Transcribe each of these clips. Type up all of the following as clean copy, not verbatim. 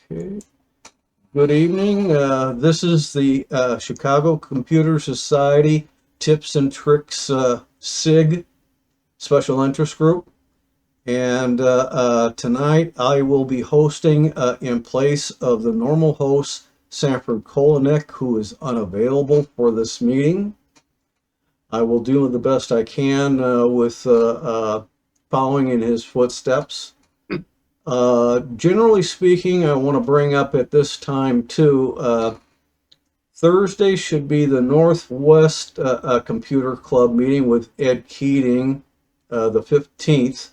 Okay. Good evening. This is the Chicago Computer Society Tips and Tricks SIG Special Interest Group. And tonight I will be hosting in place of the normal host, Sanford Kolonik, who is unavailable for this meeting. I will do the best I can with following in his footsteps. Generally speaking, I want to bring up at this time too, Thursday should be the Northwest Computer Club meeting with Ed Keating, the 15th.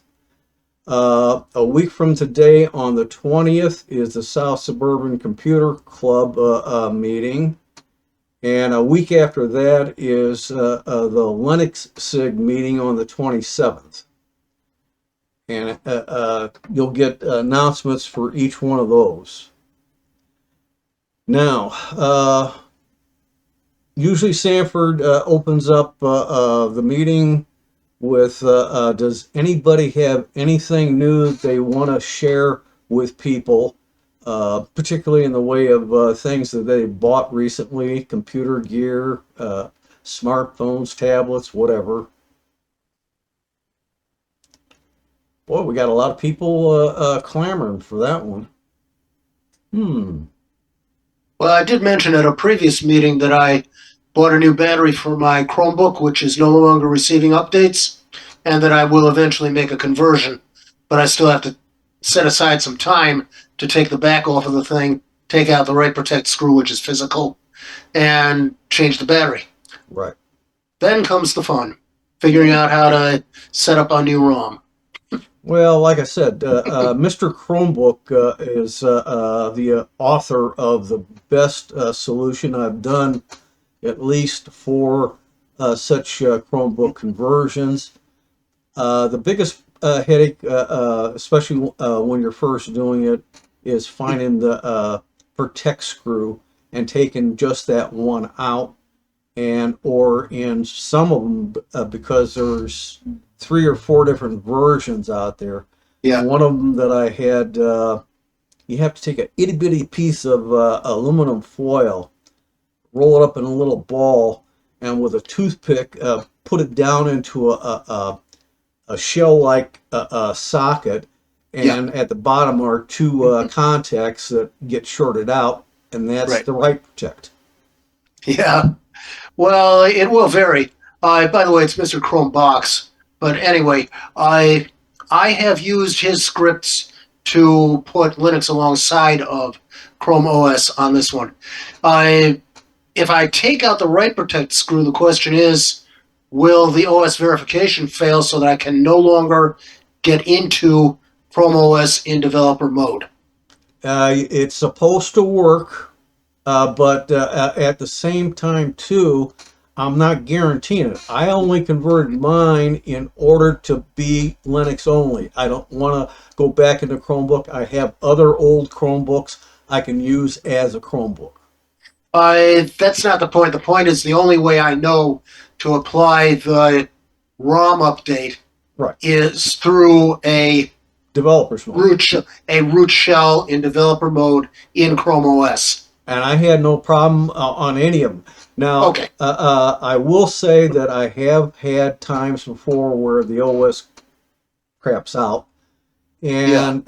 A week from today on the 20th is the South Suburban Computer Club meeting. And a week after that is the Linux SIG meeting on the 27th. And you'll get announcements for each one of those. Now, usually Sanford opens up the meeting with, does anybody have anything new that they want to share with people, particularly in the way of things that they bought recently, computer gear, smartphones, tablets, whatever. Boy, we got a lot of people clamoring for that one. Well, I did mention at a previous meeting that I bought a new battery for my Chromebook, which is no longer receiving updates, and that I will eventually make a conversion. But I still have to set aside some time to take the back off of the thing, take out the right protect screw, which is physical, and change the battery. Right. Then comes the fun, figuring out how to set up a new ROM. Well, like I said, Mr. Chromebook is the author of the best solution I've done, at least for such Chromebook conversions. The biggest headache, especially when you're first doing it, is finding the protect screw and taking just that one out. And or in some of them, because there's 3 or 4 different versions out there. Yeah. One of them that I had, you have to take an itty bitty piece of aluminum foil, roll it up in a little ball, and with a toothpick, put it down into a shell-like socket. And at the bottom are 2 contacts that get shorted out, and that's Right. the right protect. Yeah. Well, it will vary. By the way, it's Mr. Chrome Box. But anyway, I have used his scripts to put Linux alongside of Chrome OS on this one. If I take out the write protect screw, the question is, will the OS verification fail so that I can no longer get into Chrome OS in developer mode? It's supposed to work, but at the same time, too, I'm not guaranteeing it. I only converted mine in order to be Linux only. I don't want to go back into Chromebook. I have other old Chromebooks I can use as a Chromebook. That's not the point. The point is the only way I know to apply the ROM update Right. is through a Developer's mode. root shell in developer mode in Chrome OS. And I had no problem on any of them. Now, Okay. I will say that I have had times before where the OS craps out. And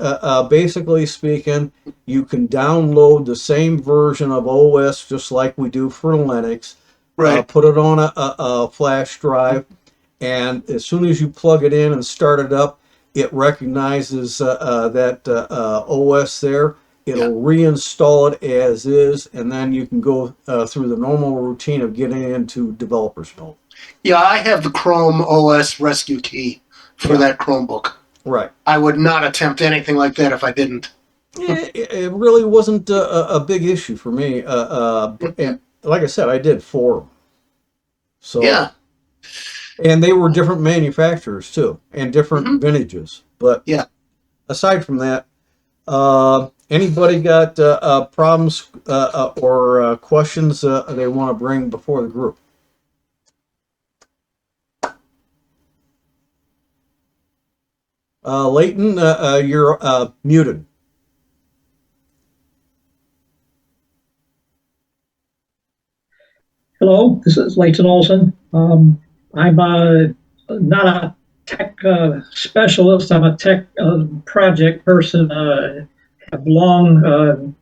basically speaking, you can download the same version of OS just like we do for Linux. Right. Put it on a flash drive, and as soon as you plug it in and start it up, it recognizes that OS there. It'll reinstall it as is, and then you can go through the normal routine of getting into developer's mode. Yeah, I have the Chrome OS rescue key for that Chromebook. Right. I would not attempt anything like that if I didn't. It really wasn't a big issue for me. And like I said, I did 4. So Yeah. and they were different manufacturers too, and different vintages. But aside from that, anybody got problems or questions they want to bring before the group? Leighton, you're muted. Hello, this is Leighton Olsen. I'm not a tech specialist. I'm a tech project person. Have had long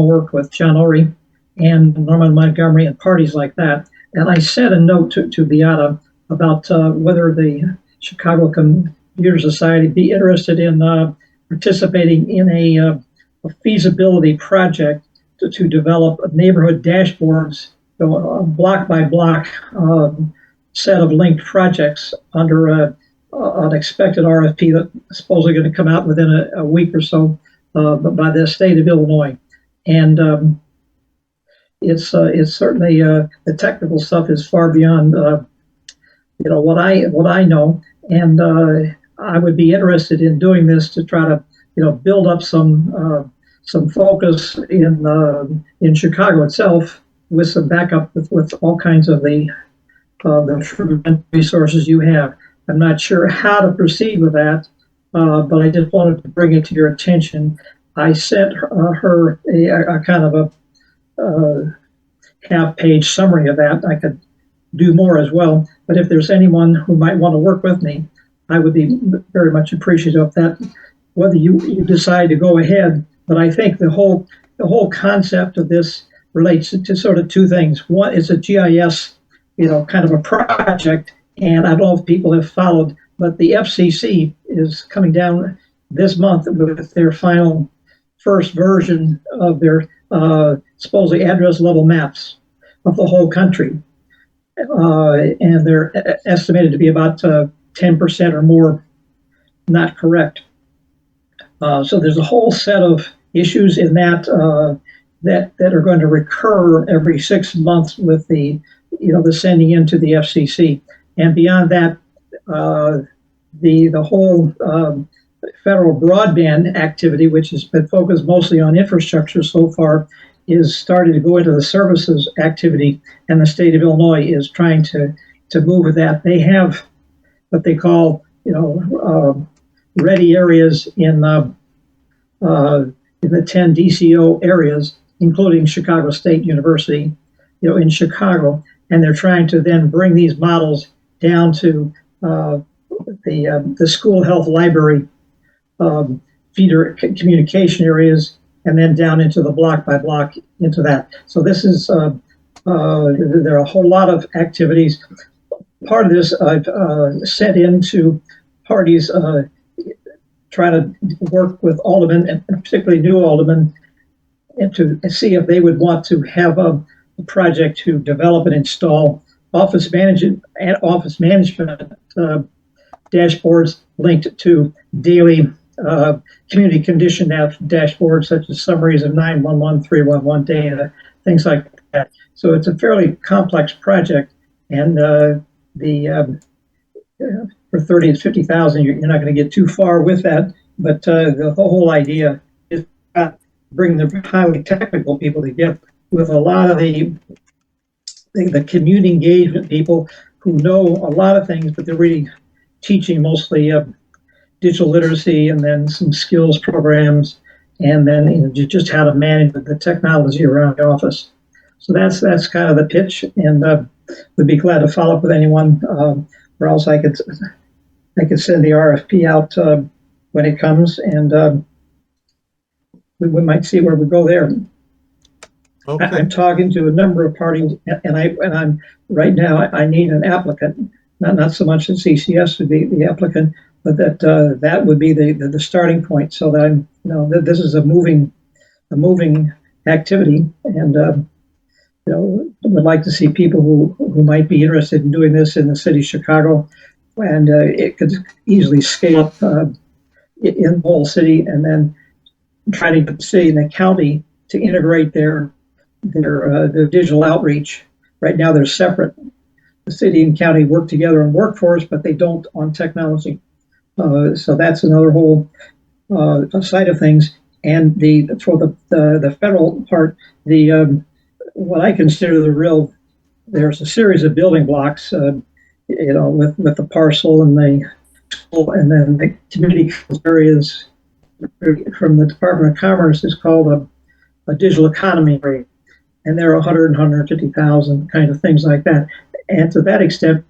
worked with John Ory and Norman Montgomery and parties like that. And I sent a note to Beata about whether the Chicago Computer Society be interested in participating in a feasibility project to develop neighborhood dashboards, block by block set of linked projects under an expected RFP that's supposedly going to come out within a week or so by the state of Illinois. And it's certainly the technical stuff is far beyond what I know, and I would be interested in doing this to try to build up some focus in Chicago itself, with some backup with all kinds of the resources you have. I'm not sure how to proceed with that, but I just wanted to bring it to your attention. I sent her a kind of a half-page summary of that. I could do more as well, but if there's anyone who might want to work with me, I would be very much appreciative of that, whether you decide to go ahead. But I think the whole concept of this relates to sort of two things. One is a GIS, kind of a project, and I don't know if people have followed, but the FCC is coming down this month with their final first version of their supposedly address level maps of the whole country, and they're estimated to be about 10% or more not correct. So there's a whole set of issues in that that are going to recur every 6 months with the sending into the FCC, and beyond that, the whole federal broadband activity, which has been focused mostly on infrastructure so far, is starting to go into the services activity, and the state of Illinois is trying to move with that. They have what they call ready areas in the 10 DCO areas, including Chicago State University, in Chicago, and they're trying to then bring these models down to the school health library feeder communication areas, and then down into the block by block into that. So this is there are a whole lot of activities. Part of this I've sent into parties, try to work with aldermen, and particularly new aldermen, and to see if they would want to have a project to develop and install office management dashboards linked to daily community condition dashboards, such as summaries of 911, 311 data, things like that. So it's a fairly complex project, and for 30 to 50,000, you're not going to get too far with that. But the whole idea is to bring the highly technical people together with a lot of the community engagement people who know a lot of things, but they're really teaching mostly digital literacy, and then some skills programs, and then just how to manage the technology around the office. So that's kind of the pitch, and would be glad to follow up with anyone, or else I could send the RFP out when it comes, and we might see where we go there. Okay. I'm talking to a number of parties, and I'm right now I need an applicant, not so much that CCS would be the applicant, but that would be the starting point, so that I'm that this is a moving activity, and would like to see people who might be interested in doing this in the city of Chicago, and it could easily scale up in the whole city, and then try to get the city and the county to integrate their digital outreach. Right now they're separate. The city and county work together on workforce, but they don't on technology. So that's another whole side of things. And for the federal part, what I consider there's a series of building blocks, with the parcel and then the community areas from the Department of Commerce is called a digital economy area. and they're 100 150,000 kind of things like that. And to that extent,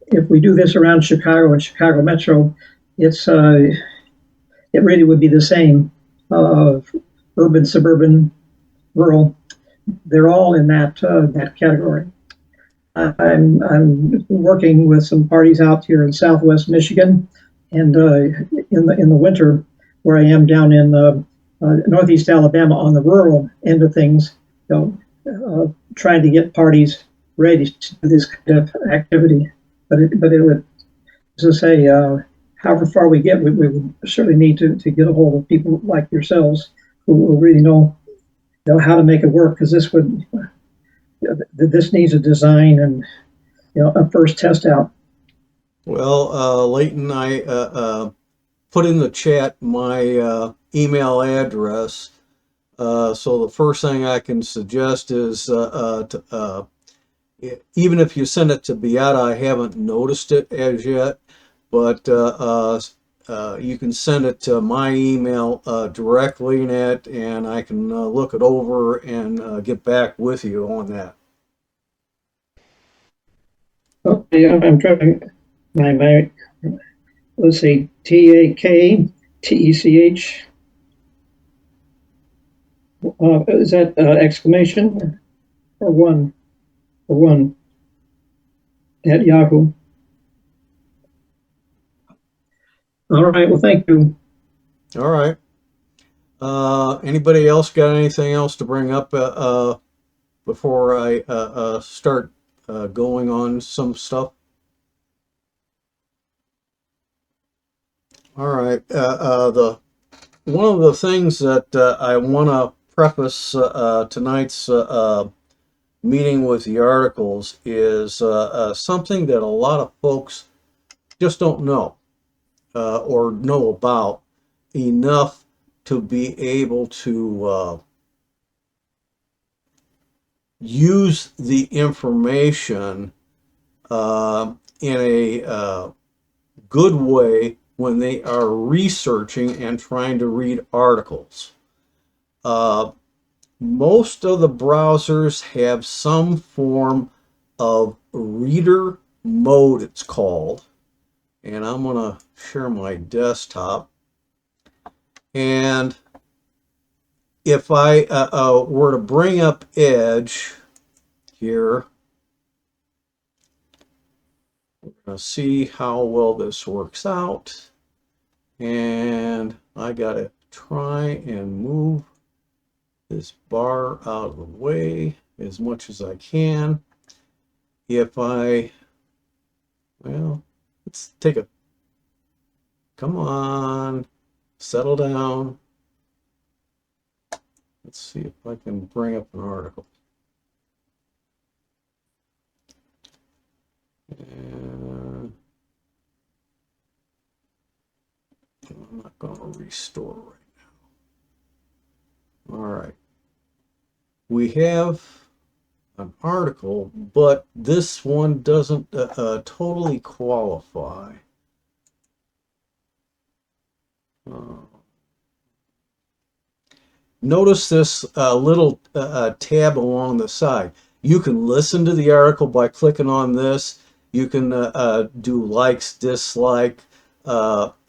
if we do this around Chicago and Chicago Metro, it really would be the same. Urban, suburban, rural, they're all in that category. I'm working with some parties out here in Southwest Michigan, and in the winter, where I am down in Northeast Alabama on the rural end of things, trying to get parties ready to do this kind of activity. But it would, as I say, however far we get, we would certainly need to get a hold of people like yourselves who really know how to make it work, because this needs a design and a first test out. Well, Leighton, I put in the chat my email address. So the first thing I can suggest is even if you send it to Beata, I haven't noticed it as yet, but you can send it to my email directly, Nat, and I can look it over and get back with you on that. Okay, I'm trying my let's see, TAKTECH. Is that exclamation or one at Yahoo? All right. Well, thank you. All right. Anybody else got anything else to bring up before I start going on some stuff? All right. One of the things that I want to preface tonight's meeting with the articles is something that a lot of folks just don't know or know about enough to be able to use the information in a good way when they are researching and trying to read articles. Most of the browsers have some form of reader mode, it's called. And I'm going to share my desktop. And if I were to bring up Edge here, we're going to see how well this works out. And I got to try and move this bar out of the way as much as I can. Well, let's take a, come on, settle down. Let's see if I can bring up an article. And I'm not going to restore right now. All right. We have an article, but this one doesn't totally qualify. Notice this little tab along the side. You can listen to the article by clicking on this. You can do likes, dislike,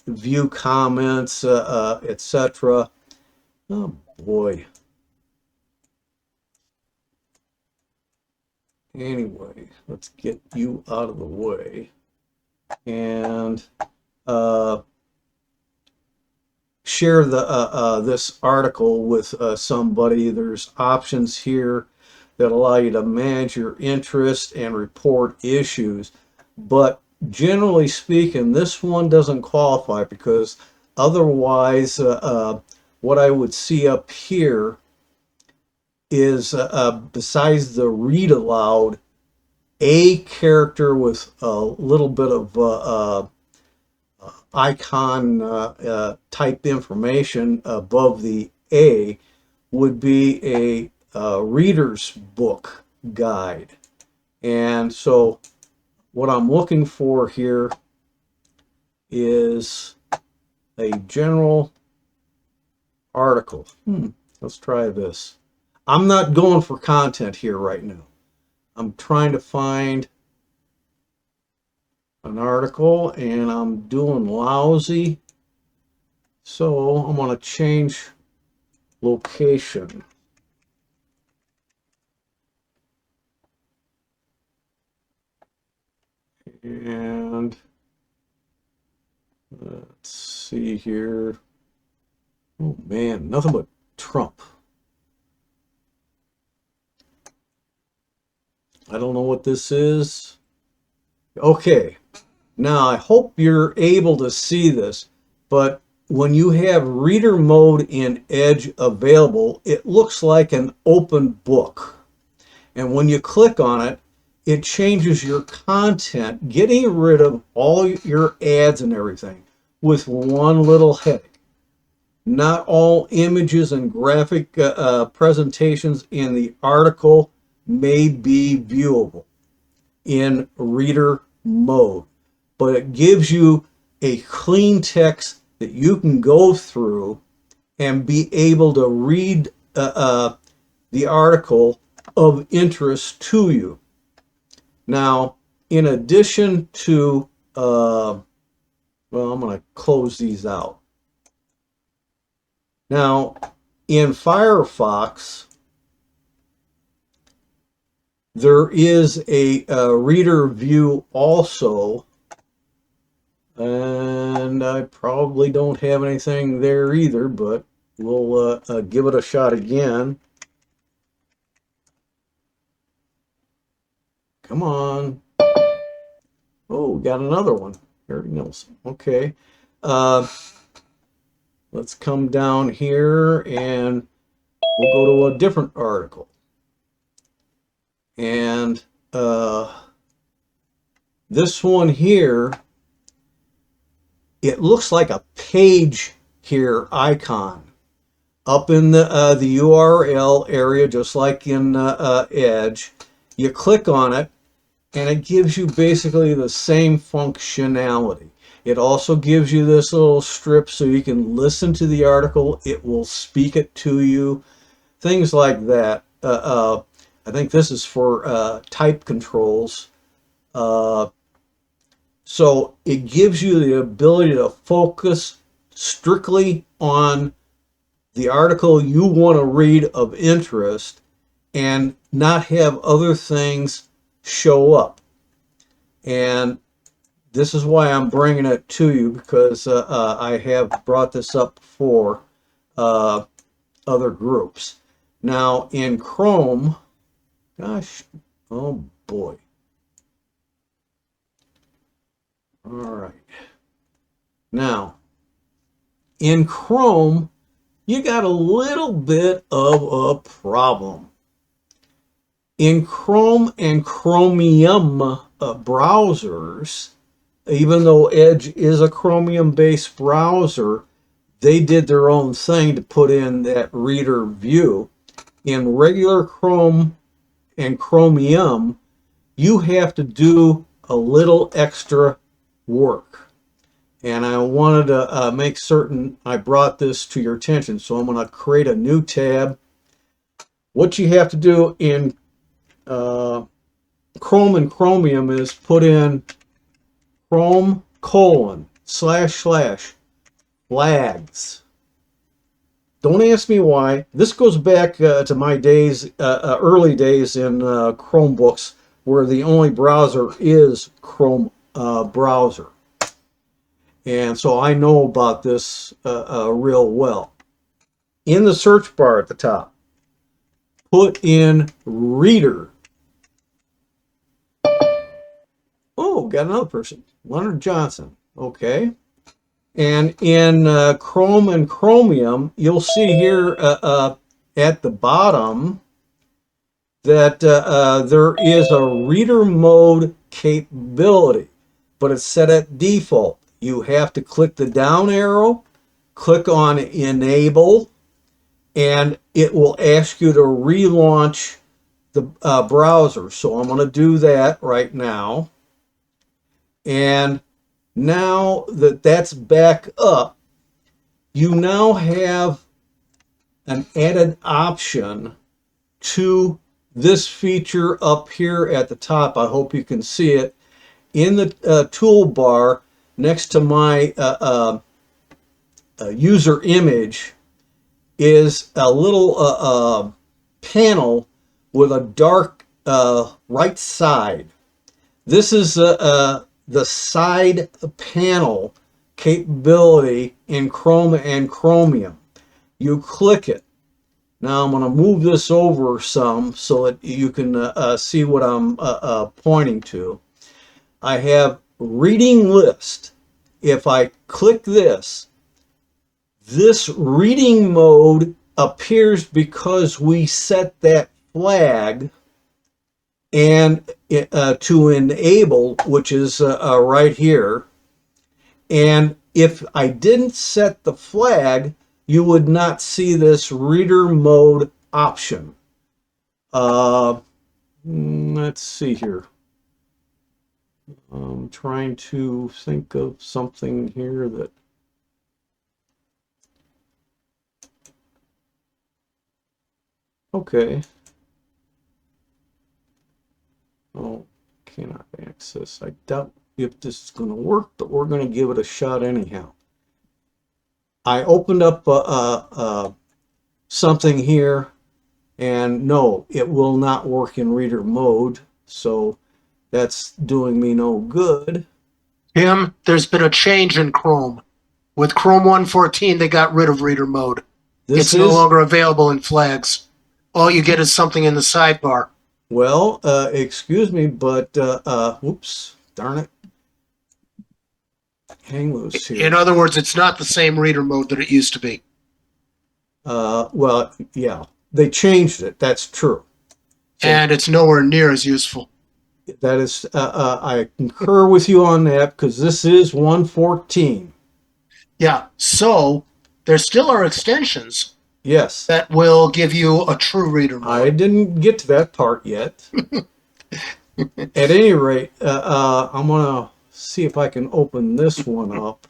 view comments, etc. Oh boy. Anyway, let's get you out of the way and share the this article with somebody. There's options here that allow you to manage your interest and report issues, but generally speaking, this one doesn't qualify because otherwise what I would see up here is besides the read aloud, a character with a little bit of icon type information above the A would be a reader's book guide. And so what I'm looking for here is a general article. Let's try this. I'm not going for content here right now. I'm trying to find an article and I'm doing lousy. So I'm going to change location. And let's see here. Oh man, nothing but Trump. I don't know what this is. Okay, now I hope you're able to see this, but when you have reader mode in Edge available, it looks like an open book. And when you click on it, it changes your content, getting rid of all your ads and everything with one little heading. Not all images and graphic presentations in the article may be viewable in reader mode, but it gives you a clean text that you can go through and be able to read the article of interest to you. Now, in addition to, well, I'm going to close these out. Now, in Firefox, there is a reader view also, and I probably don't have anything there either, but we'll give it a shot again. Come on. Oh, got another one. Leighton Olsen. Okay. Let's come down here and we'll go to a different article. And this one here, it looks like a page here icon up in the URL area, just like in Edge. You click on it and it gives you basically the same functionality. It also gives you this little strip so you can listen to the article. It will speak it to you, things like that. I think this is for type controls. So it gives you the ability to focus strictly on the article you want to read of interest and not have other things show up. And this is why I'm bringing it to you, because I have brought this up for other groups. Now in Chrome, gosh, oh boy. All right. Now, in Chrome, you got a little bit of a problem. In Chrome and Chromium browsers, even though Edge is a Chromium-based browser, they did their own thing to put in that reader view. In regular Chrome and Chromium, you have to do a little extra work. And I wanted to make certain I brought this to your attention. So I'm going to create a new tab. What you have to do in Chrome and Chromium is put in Chrome : //flags. Don't ask me why. This goes back to my days, early days in Chromebooks, where the only browser is Chrome browser. And so I know about this real well. In the search bar at the top, put in reader. Oh, got another person, Leonard Johnson. Okay. And in Chrome and Chromium, you'll see here at the bottom that there is a reader mode capability, but it's set at default. You have to click the down arrow, click on enable, and it will ask you to relaunch the browser. So I'm going to do that right now. And now that that's back up, you now have an added option to this feature up here at the top. I hope you can see it. In the toolbar next to my user image is a little panel with a dark right side. This is the side panel capability in Chrome and Chromium. You click it. Now I'm going to move this over some so that you can see what I'm pointing to. I have reading list. If I click this, this reading mode appears because we set that flag and to enable, which is right here. And if I didn't set the flag, you would not see this reader mode option. Let's see here. I'm trying to think of something here that okay. Oh, cannot access. I doubt if this is going to work, but we're going to give it a shot anyhow. I opened up something here, and no, it will not work in reader mode, so that's doing me no good. Tim, there's been a change in Chrome. With Chrome 114, they got rid of reader mode. It's no longer available in flags. All you get is something in the sidebar. Well, excuse me, but whoops, darn it. Hang loose here. In other words, it's not the same reader mode that it used to be. Well, yeah, they changed it. That's true. So, and it's nowhere near as useful. That is, I concur with you on that because this is 114. Yeah, so there still are extensions. Yes. That will give you a true reader mode. I didn't get to that part yet. At any rate, I'm going to see if I can open this one up.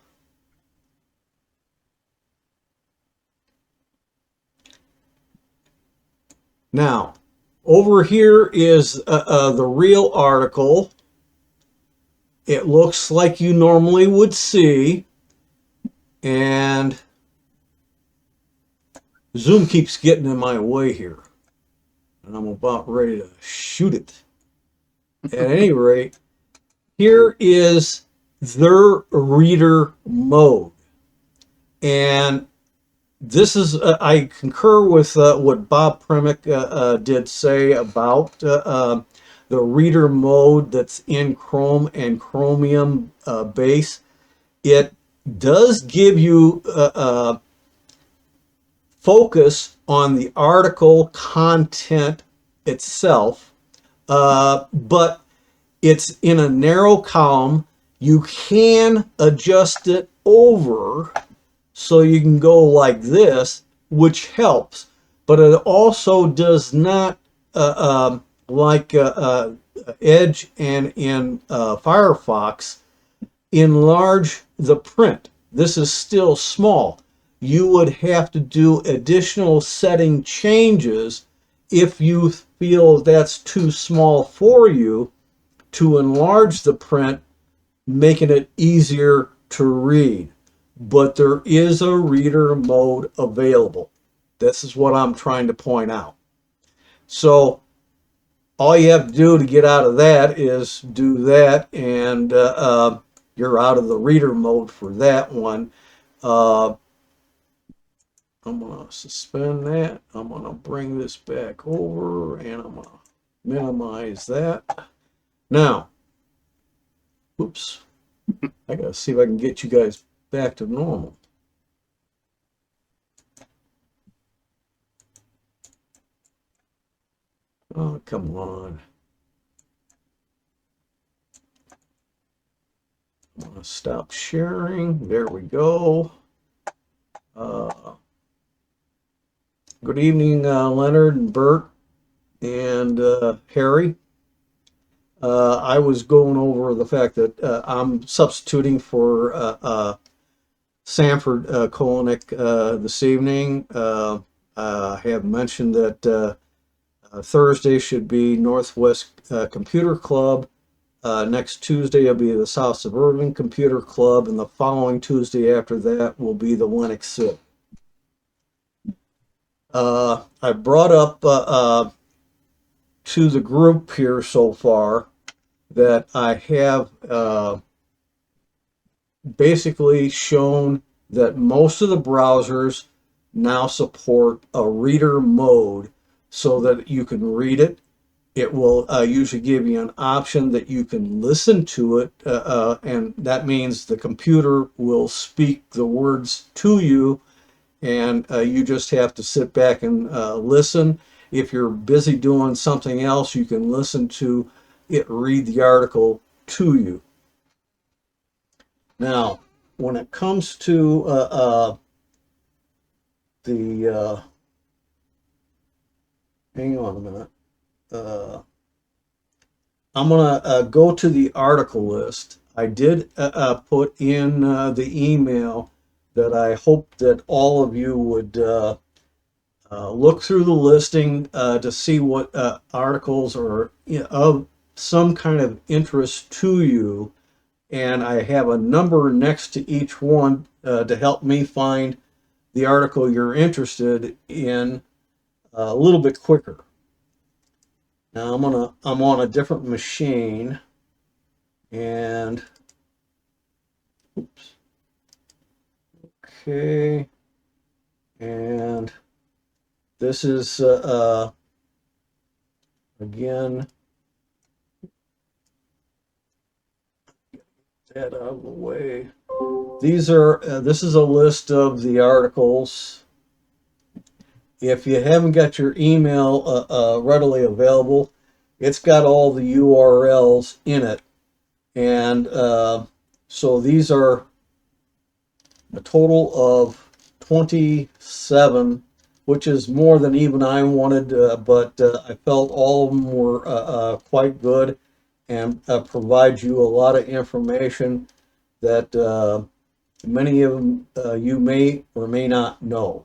Now, over here is the real article. It looks like you normally would see. And Zoom keeps getting in my way here. And I'm about ready to shoot it. At any rate, here is their reader mode. And this is, I concur with what Bob Primick did say about the reader mode that's in Chrome and Chromium base. It does give you focus on the article content itself, but it's in a narrow column. You can adjust it over so you can go like this, which helps, but it also does not, like Edge and in Firefox, enlarge the print. This is still small. You would have to do additional setting changes if you feel that's too small for you to enlarge the print, making it easier to read. But there is a reader mode available. This is what I'm trying to point out. So all you have to do to get out of that is do that, and you're out of the reader mode for that one. I'm going to suspend that. I'm going to bring this back over, and I'm going to minimize that. Now, oops, I got to see if I can get you guys back to normal. Oh, come on. I'm going to stop sharing. There we go. Good evening, Leonard and Bert and Harry. I was going over the fact that I'm substituting for Sanford Kolinek this evening. I have mentioned that Thursday should be Northwest Computer Club. Next Tuesday will be the South Suburban Computer Club, and the following Tuesday after that will be the Linux SIG. I brought up to the group here so far that I have basically shown that most of the browsers now support a reader mode so that you can read it. It will usually give you an option that you can listen to it, and that means the computer will speak the words to you, and you just have to sit back and listen. If you're busy doing something else, you can listen to it read the article to you. Now, when it comes to hang on a minute. I'm going to go to the article list. I did put in the email that I hope that all of you would look through the listing to see what articles are of some kind of interest to you. And I have a number next to each one to help me find the article you're interested in a little bit quicker. Now I'm on a different machine, and oops. Okay, and this is again, that out of the way. These are this is a list of the articles. If you haven't got your email readily available, it's got all the URLs in it. And so these are a total of 27, which is more than even I wanted, but I felt all of them were quite good and provide you a lot of information that many of them you may or may not know.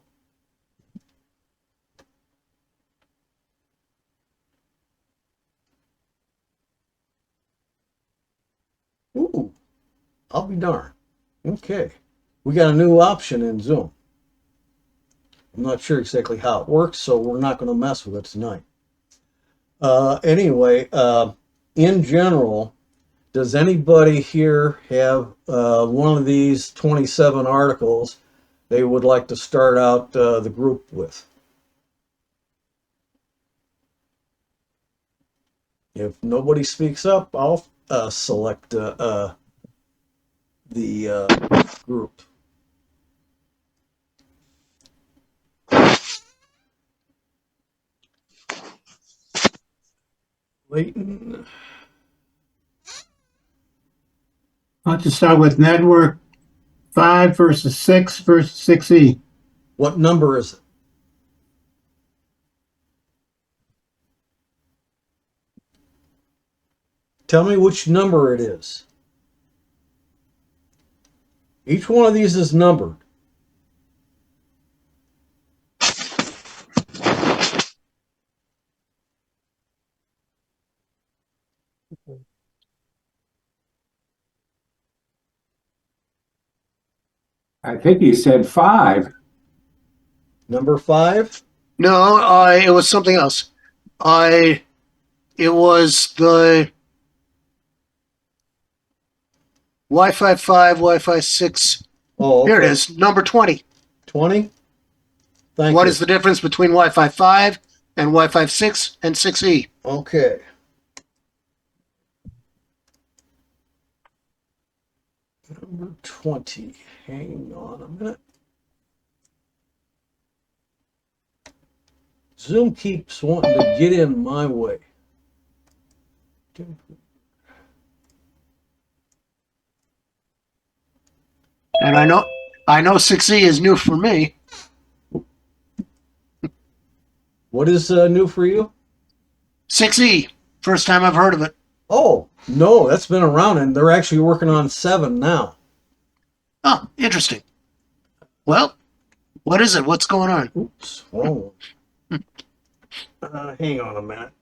Ooh, I'll be darned. Okay, we got a new option in Zoom. I'm not sure exactly how it works, so we're not going to mess with it tonight. Anyway, in general, does anybody here have one of these 27 articles they would like to start out the group with? If nobody speaks up, I'll select the group. Leighton. I'll just start with network 5 versus 6 versus 6E. What number is it? Tell me which number it is. Each one of these is numbered. I think he said 5. Number 5? No, it was something else. It was the Wi-Fi 5, Wi-Fi 6. Oh, okay. Here it is, number 20. 20? Thank What you. is the difference between Wi-Fi 5 and Wi-Fi 6 and 6E? Okay. Number 20. Hang on a minute. Zoom keeps wanting to get in my way. And I know 6E is new for me. What is new for you? 6E, first time I've heard of it. Oh, no, that's been around, and they're actually working on 7 now. Oh, interesting. Well, what is it? What's going on? Oops, wrong one. Hang on a minute.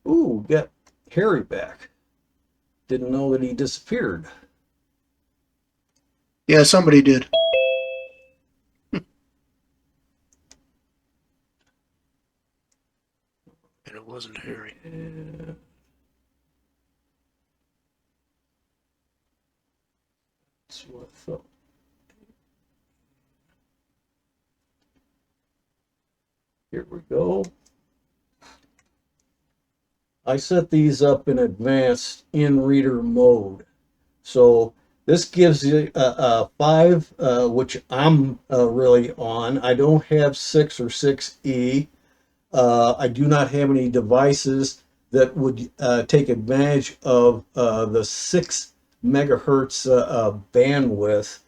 Ooh, got Harry back. Didn't know that he disappeared. Yeah, somebody did. And it wasn't Harry. That's what I thought. Here we go. I set these up in advance in reader mode. So this gives you a 5, which I'm really on. I don't have 6 or 6E. I do not have any devices that would take advantage of the 6 megahertz bandwidth.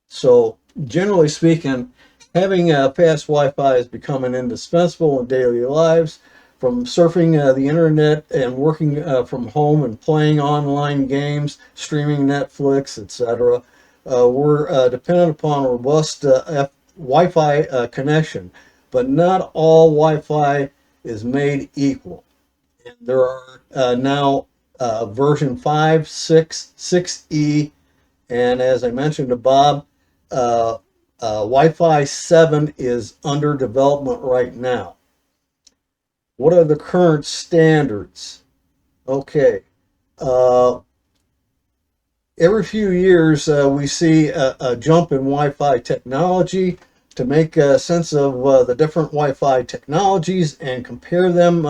So generally speaking, having fast Wi-Fi is becoming indispensable in daily lives. From surfing the internet and working from home and playing online games, streaming Netflix, etc., we're dependent upon a robust Wi-Fi connection. But not all Wi-Fi is made equal. And there are now version 5, 6, 6E, and as I mentioned to Bob, Wi-Fi 7 is under development right now. What are the current standards? Okay. Every few years, we see a jump in Wi-Fi technology. To make sense of the different Wi-Fi technologies and compare them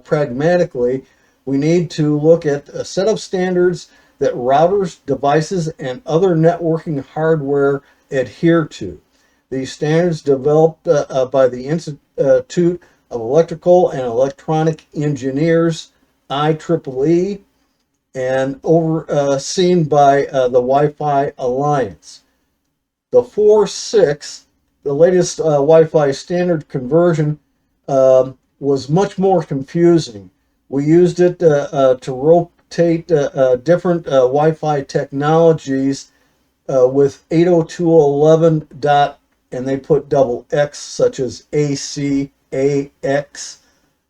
pragmatically, we need to look at a set of standards that routers, devices, and other networking hardware adhere to. These standards developed by the Institute of Electrical and Electronic Engineers, IEEE, and overseen by the Wi-Fi Alliance. The 4.6, the latest Wi-Fi standard conversion, was much more confusing. We used it to rotate different Wi-Fi technologies with 802.11 dot, and they put double X, such as AC, AX,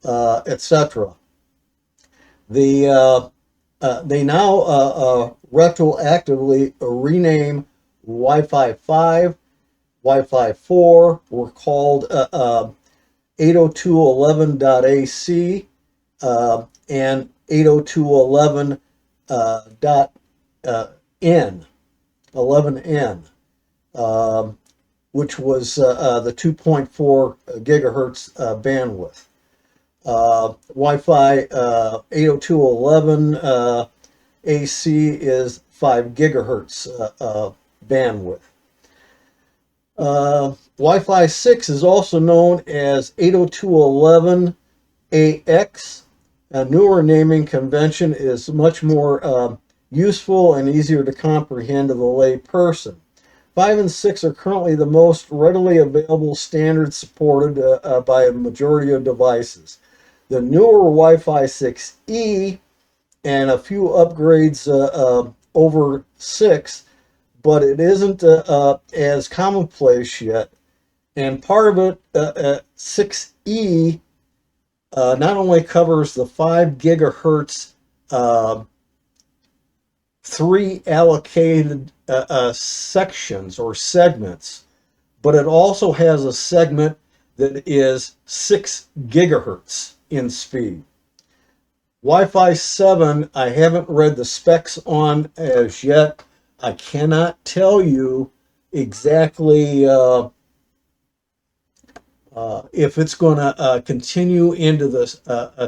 etc. They now retroactively rename Wi-Fi 5, Wi-Fi 4 were called 802.11.AC and 802.11 N, 11N, which was the 2.4 gigahertz bandwidth. Wi-Fi 802.11 AC is 5 gigahertz bandwidth. Wi-Fi 6 is also known as 802.11ax. A newer naming convention is much more useful and easier to comprehend to the lay person. 5 and 6 are currently the most readily available standards supported by a majority of devices. The newer Wi-Fi 6E and a few upgrades over 6, but it isn't as commonplace yet. And part of it, 6E, not only covers the 5 gigahertz 3 allocated sections or segments, but it also has a segment that is 6 gigahertz in speed. Wi-Fi 7, I haven't read the specs on as yet. I cannot tell you exactly if it's going to continue into the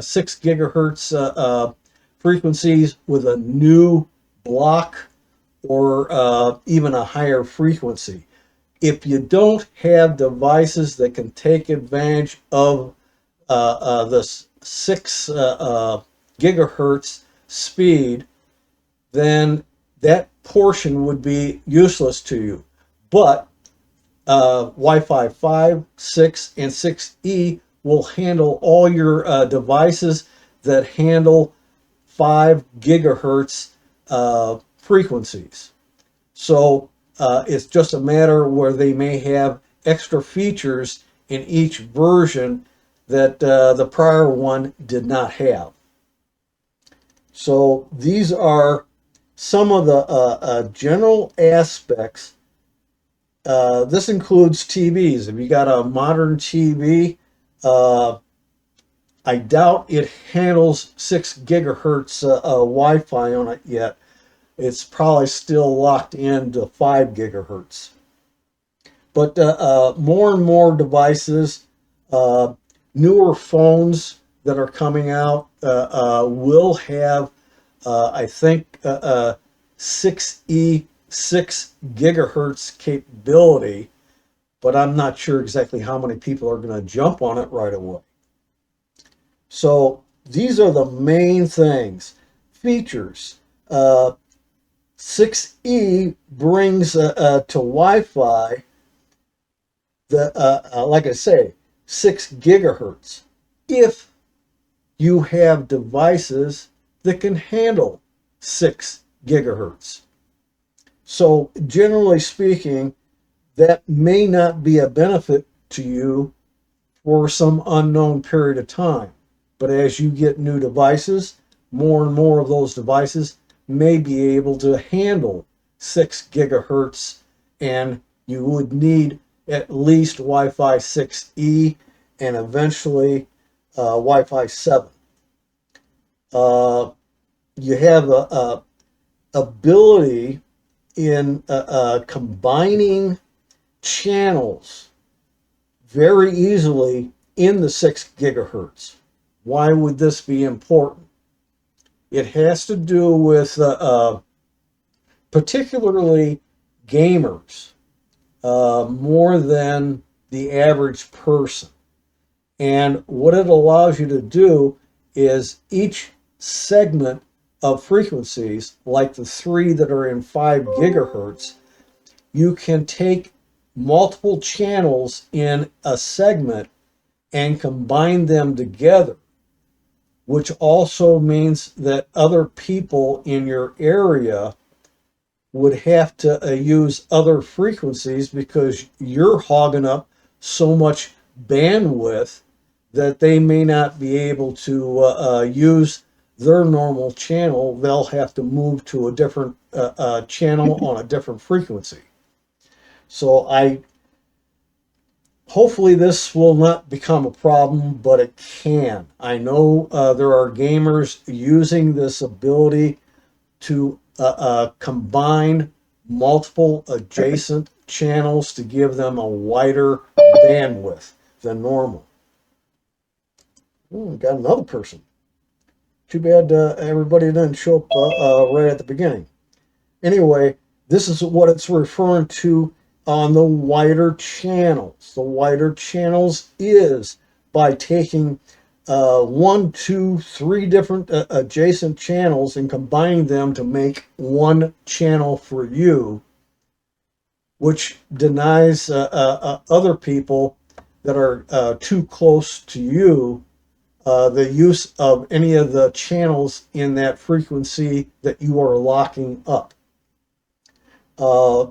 6 gigahertz frequencies with a new block or even a higher frequency. If you don't have devices that can take advantage of the 6 gigahertz speed, then that portion would be useless to you. But Wi-Fi 5, 6, and 6E will handle all your devices that handle 5 gigahertz frequencies. So it's just a matter where they may have extra features in each version that the prior one did not have. So these are some of the general aspects. This includes TVs. If you got a modern TV, I doubt it handles 6 gigahertz Wi-Fi on it yet. It's probably still locked into 5 gigahertz. But more and more devices, newer phones that are coming out will have, I think, 6E 6 gigahertz capability, but I'm not sure exactly how many people are going to jump on it right away. So these are the main things. Features. 6E brings to Wi-Fi like I say, 6 gigahertz. If you have devices that can handle 6 gigahertz. So generally speaking, that may not be a benefit to you for some unknown period of time. But as you get new devices, more and more of those devices may be able to handle 6 gigahertz, and you would need at least Wi-Fi 6E and eventually Wi-Fi 7. You have a ability in combining channels very easily in the 6 gigahertz. Why would this be important? It has to do with particularly gamers more than the average person. And what it allows you to do is each segment of frequencies, like the 3 that are in 5 gigahertz, you can take multiple channels in a segment and combine them together, which also means that other people in your area would have to use other frequencies because you're hogging up so much bandwidth that they may not be able to use their normal channel. They'll have to move to a different channel on a different frequency. So hopefully this will not become a problem, but it can. I know there are gamers using this ability to combine multiple adjacent channels to give them a wider bandwidth than normal. We got another person. Too bad everybody didn't show up right at the beginning. Anyway, this is what it's referring to on the wider channels. The wider channels is by taking 1, 2, 3 different adjacent channels and combining them to make one channel for you, which denies other people that are too close to you the use of any of the channels in that frequency that you are locking up.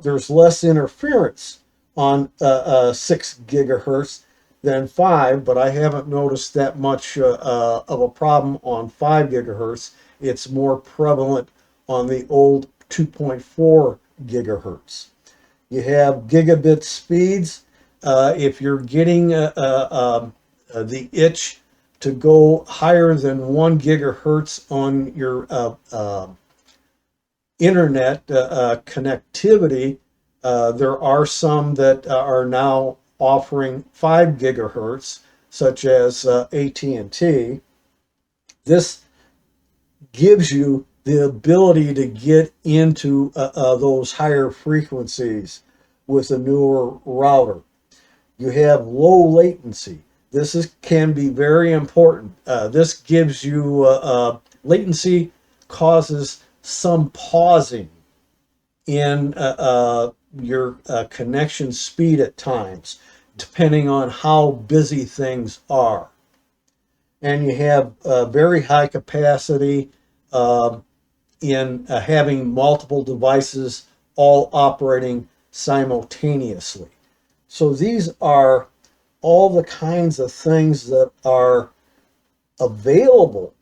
There's less interference on 6 gigahertz than 5, but I haven't noticed that much of a problem on 5 gigahertz. It's more prevalent on the old 2.4 gigahertz. You have gigabit speeds. If you're getting the itch to go higher than 1 gigahertz on your internet connectivity, there are some that are now offering 5 gigahertz, such as AT&T. This gives you the ability to get into those higher frequencies with a newer router. You have low latency. This can be very important. This gives you latency causes some pausing in your connection speed at times. depending on how busy things are. And you have very high capacity in having multiple devices all operating simultaneously. So these are all the kinds of things that are available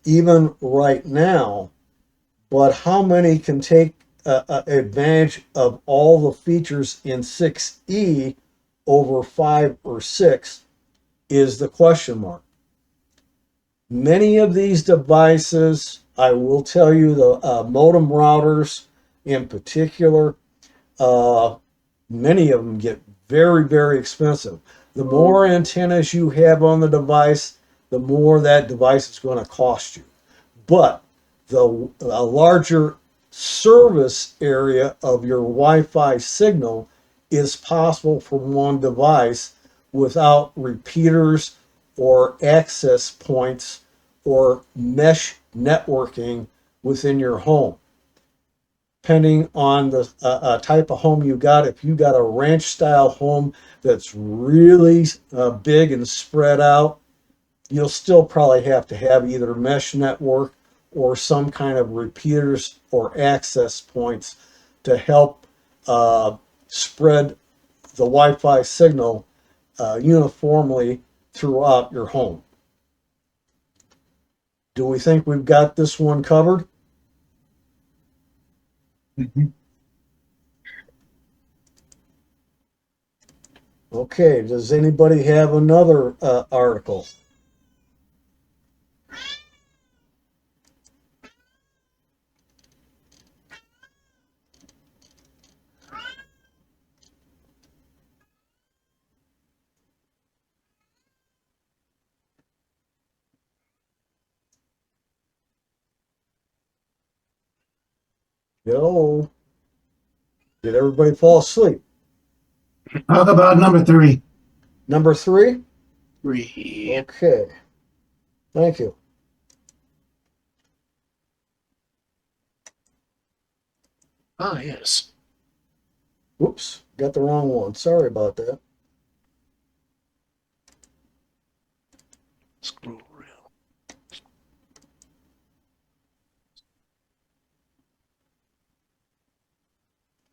even right now, but how many can take advantage of all the features in 6E over 5 or 6 is the question mark. Many of these devices, I will tell you, the modem routers in particular, many of them get very, very expensive. The more antennas you have on the device, the more that device is going to cost you. But a larger service area of your Wi-Fi signal is possible from one device without repeaters or access points or mesh networking within your home. Depending on the type of home you got, if you got a ranch style home that's really big and spread out, you'll still probably have to have either mesh network or some kind of repeaters or access points to help spread the Wi-Fi signal uniformly throughout your home. Do we think we've got this one covered? Okay, does anybody have another article? Hello? Did everybody fall asleep? Talk about number 3. Number 3? 3. Okay. Thank you. Ah, yes. Whoops, got the wrong one. Sorry about that. Scroll around.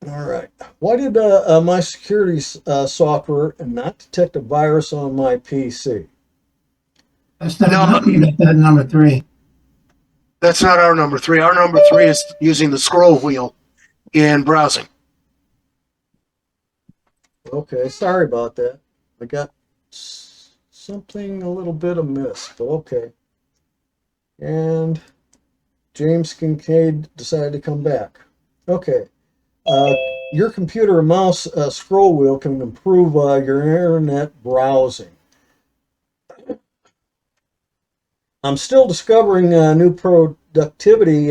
All right. Why did my security software not detect a virus on my PC? That's not No. that number 3. That's not our number 3. Our number 3 is using the scroll wheel in browsing. Okay, sorry about that. I got something a little bit amiss, but okay. And James Kincaid decided to come back. Okay. Your computer mouse scroll wheel can improve your internet browsing. I'm still discovering new productivity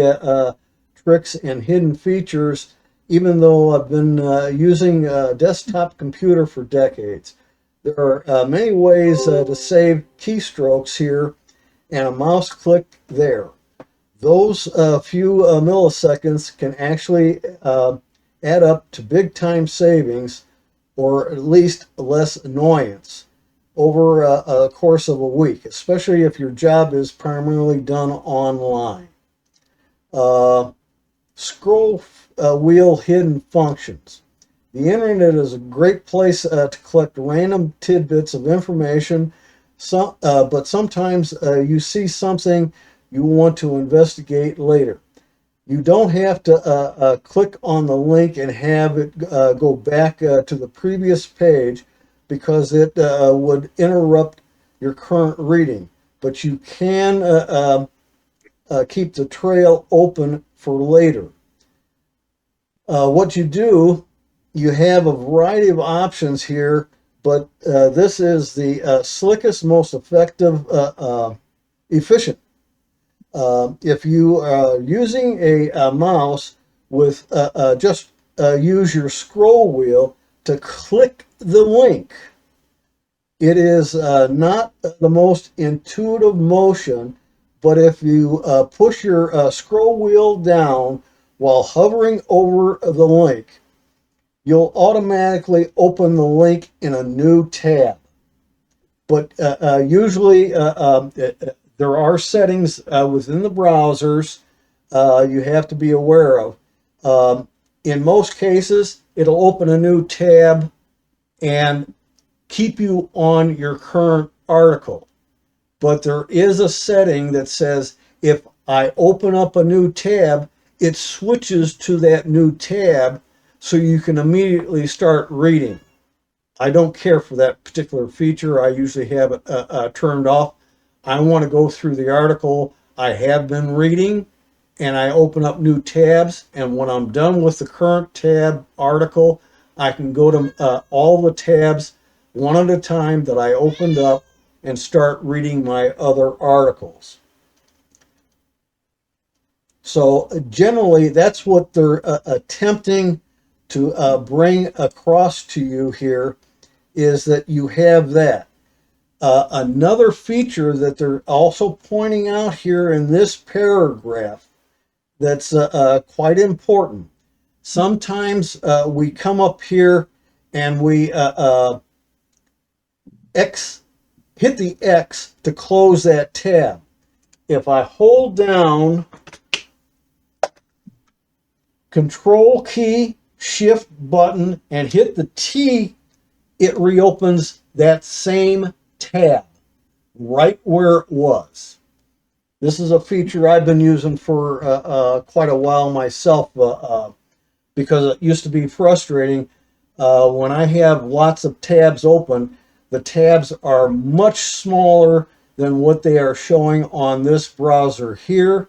tricks and hidden features, even though I've been using a desktop computer for decades. There are many ways to save keystrokes here and a mouse click there. Those few milliseconds can actually add up to big time savings, or at least less annoyance over a course of a week, especially if your job is primarily done online. Scroll wheel hidden functions. The internet is a great place to collect random tidbits of information, but sometimes you see something you want to investigate later. You don't have to click on the link and have it go back to the previous page because it would interrupt your current reading. But you can keep the trail open for later. What you do, you have a variety of options here, but this is the slickest, most effective, efficient. If you are using a mouse with just use your scroll wheel to click the link. It is not the most intuitive motion, but if you push your scroll wheel down while hovering over the link, you'll automatically open the link in a new tab. But usually there are settings within the browsers you have to be aware of. In most cases, it'll open a new tab and keep you on your current article. But there is a setting that says if I open up a new tab, it switches to that new tab so you can immediately start reading. I don't care for that particular feature. I usually have it turned off. I want to go through the article I have been reading and I open up new tabs. And when I'm done with the current tab article, I can go to all the tabs one at a time that I opened up and start reading my other articles. So generally, that's what they're attempting to bring across to you here, is that you have that. Another feature that they're also pointing out here in this paragraph that's quite important. Sometimes we come up here and we hit the X to close that tab. If I hold down Control key, Shift button, and hit the T, it reopens that same tab right where it was. This is a feature I've been using for quite a while myself because it used to be frustrating. When I have lots of tabs open, the tabs are much smaller than what they are showing on this browser here.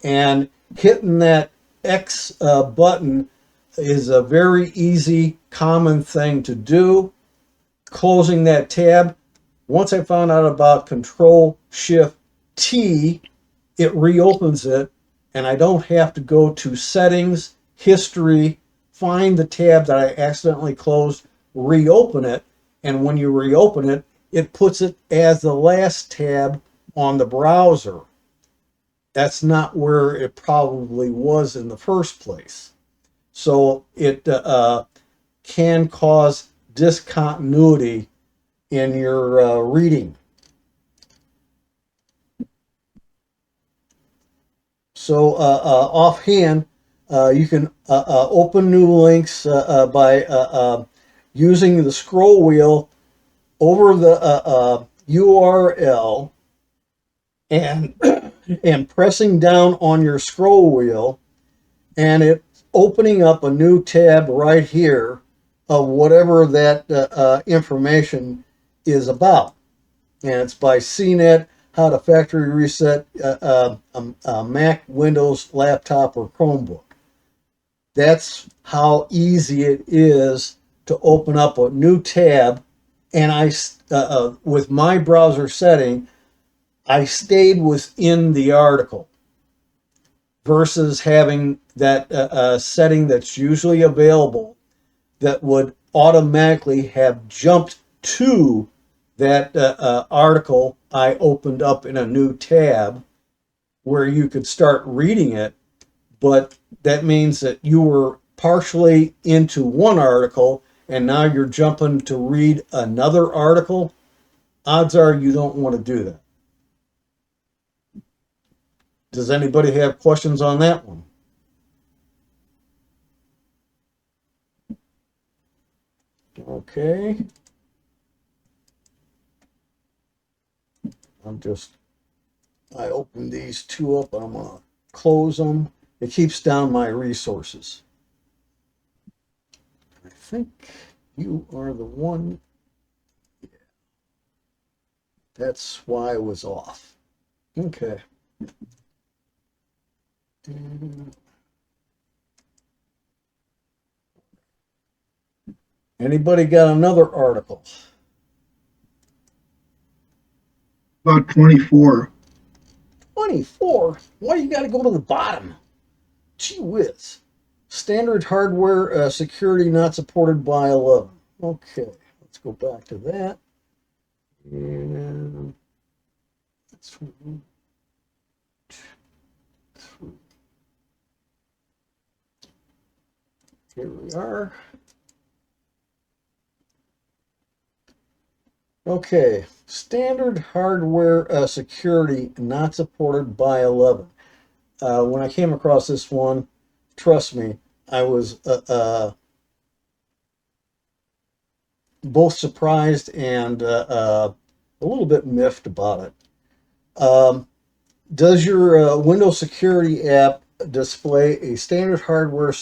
And hitting that X button is a very easy, common thing to do. Closing that tab. Once I found out about Control Shift T, it reopens it, and I don't have to go to Settings, History, find the tab that I accidentally closed, reopen it, and when you reopen it, it puts it as the last tab on the browser. That's not where it probably was in the first place. So it can cause discontinuity in your reading. So offhand, you can open new links by using the scroll wheel over the URL and pressing down on your scroll wheel, and it's opening up a new tab right here of whatever that information is about. And it's by CNET, how to factory reset a Mac, Windows, laptop, or Chromebook. That's how easy it is to open up a new tab. And with my browser setting, I stayed within the article versus having that setting that's usually available that would automatically have jumped to that article I opened up in a new tab where you could start reading it, but that means that you were partially into one article and now you're jumping to read another article. Odds are you don't want to do that. Does anybody have questions on that one? Okay. I opened these two up. I'm going to close them. It keeps down my resources. I think you are the one. Yeah. That's why I was off. Okay. Anybody got another article? About 24. 24? Why you got to go to the bottom? Gee whiz. Standard hardware security not supported by 11. Okay, let's go back to that. And that's here we are. Okay, standard hardware security not supported by 11. When I came across this one, trust me, I was both surprised and a little bit miffed about it. Does your Windows security app display a standard hardware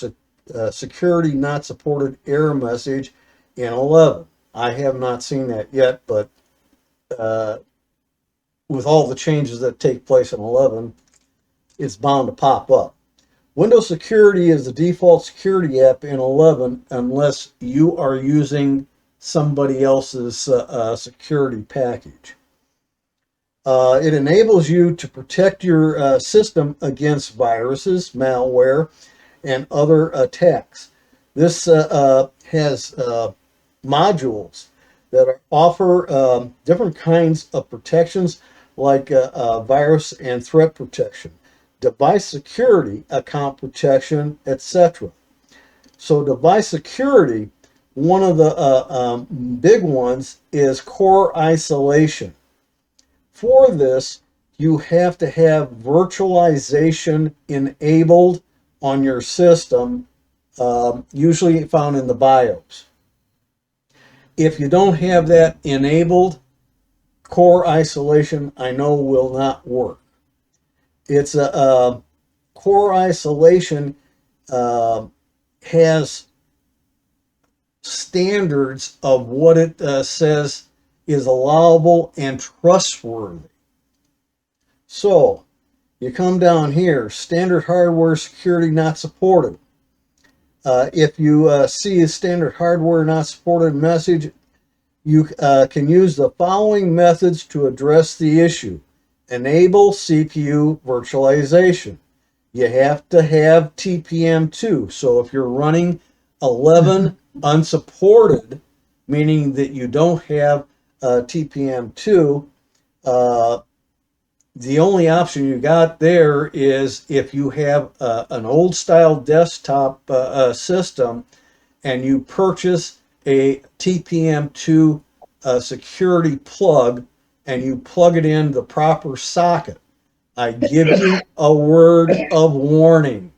security not supported error message in 11? I have not seen that yet, but uh, with all the changes that take place in 11, it's bound to pop up. Windows Security is the default security app in 11 unless you are using somebody else's security package. It enables you to protect your system against viruses, malware, and other attacks. This has modules that offer different kinds of protections like virus and threat protection, device security, account protection, etc. So device security, one of the big ones is core isolation. For this, you have to have virtualization enabled on your system, usually found in the BIOS. If you don't have that enabled, core isolation, I know, will not work. It's a core isolation has standards of what it says is allowable and trustworthy. So you come down here, standard hardware security not supported. If you see a standard hardware not supported message, you can use the following methods to address the issue. Enable CPU virtualization. You have to have TPM2. So if you're running 11 unsupported, meaning that you don't have TPM2, the only option you got there is if you have an old style desktop system and you purchase a TPM2 security plug and you plug it in the proper socket. I give you a word of warning.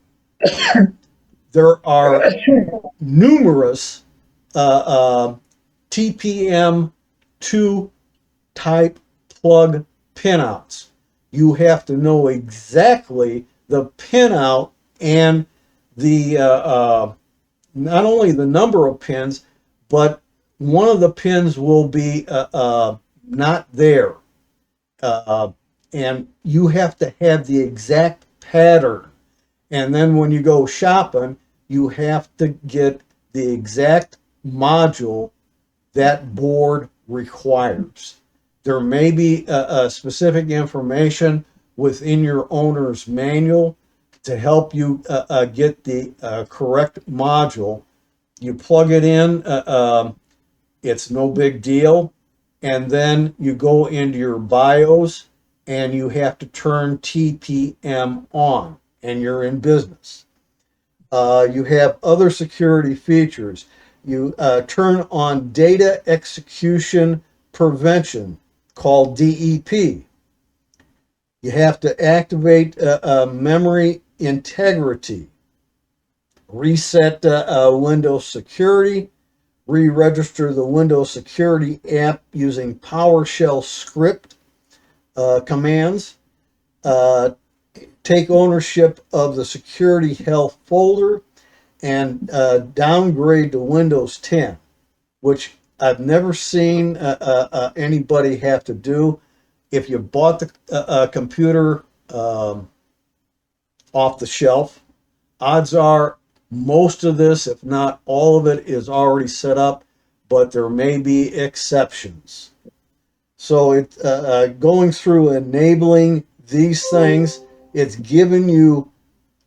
There are numerous TPM2 type plug pinouts. You have to know exactly the pinout and the not only the number of pins, but one of the pins will be not there. And you have to have the exact pattern. And then when you go shopping, you have to get the exact module that board requires. There may be a specific information within your owner's manual to help you get the correct module. You plug it in, it's no big deal. And then you go into your BIOS and you have to turn TPM on and you're in business. You have other security features. You turn on data execution prevention, called DEP. You have to activate memory integrity, reset Windows security, re-register the Windows security app using PowerShell script commands, take ownership of the security health folder, and downgrade to Windows 10, which I've never seen anybody have to do. If you bought the computer off the shelf, odds are most of this, if not all of it, is already set up, but there may be exceptions. So it going through enabling these things, it's giving you,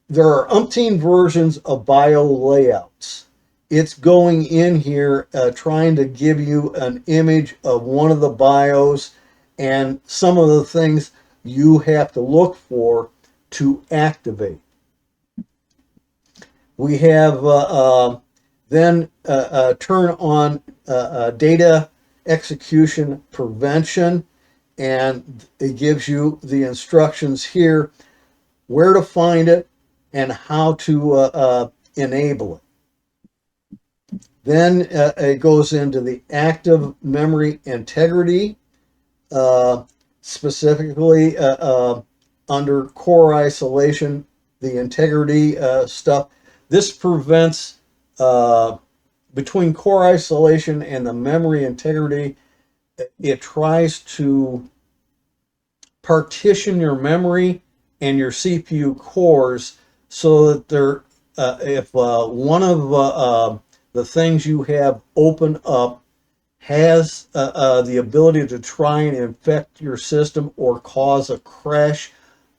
there are umpteen versions of bio layouts. It's going in here trying to give you an image of one of the BIOS and some of the things you have to look for to activate. We have then turn on data execution prevention, and it gives you the instructions here where to find it and how to enable it. Then it goes into the active memory integrity, specifically under core isolation, the integrity stuff. This prevents, between core isolation and the memory integrity, it tries to partition your memory and your CPU cores so that they're, if one of the things you have open up has the ability to try and infect your system or cause a crash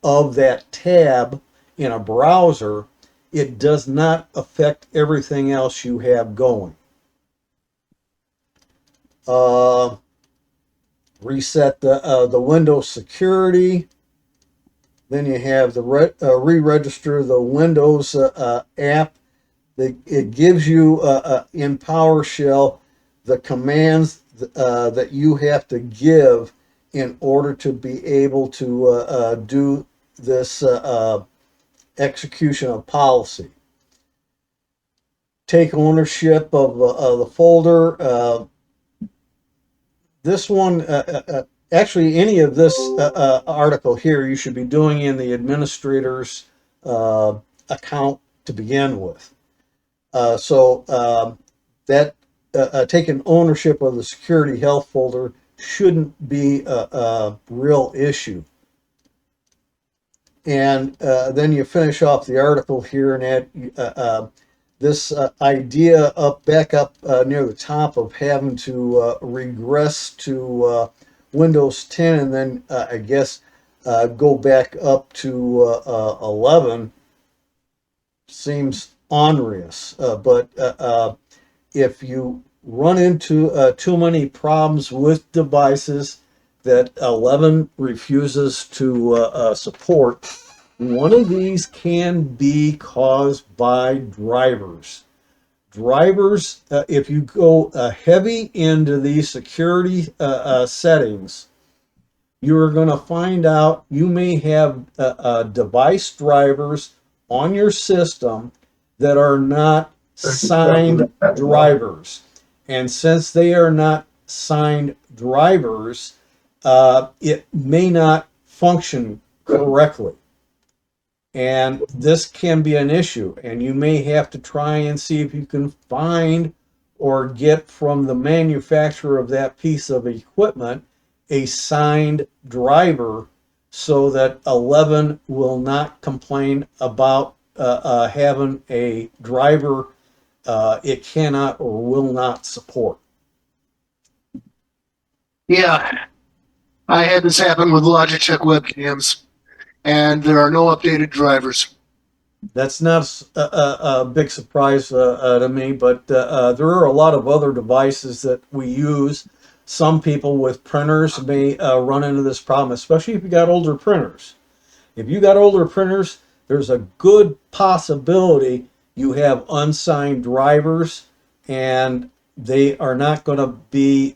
of that tab in a browser, it does not affect everything else you have going. Reset the Windows security. Then you have the re-register the Windows app. It gives you in PowerShell the commands that you have to give in order to be able to do this execution of policy. Take ownership of the folder. This one, actually, any of this article here, you should be doing in the administrator's account to begin with. That taking ownership of the security health folder shouldn't be a real issue. And then you finish off the article here and add this idea back up near the top of having to regress to Windows 10 and then I guess go back up to 11 seems onerous. But if you run into too many problems with devices that 11 refuses to support, one of these can be caused by drivers. Drivers, if you go heavy into these security settings, you're going to find out you may have device drivers on your system that are not signed drivers. And since they are not signed drivers, it may not function correctly. And this can be an issue, and you may have to try and see if you can find or get from the manufacturer of that piece of equipment a signed driver so that 11 will not complain about having a driver it cannot or will not support. Yeah, I had this happen with Logitech webcams, and there are no updated drivers. That's not a big surprise to me, but there are a lot of other devices that we use. Some people with printers may run into this problem, especially if you got older printers. If you got older printers, there's a good possibility you have unsigned drivers, and they are not going to be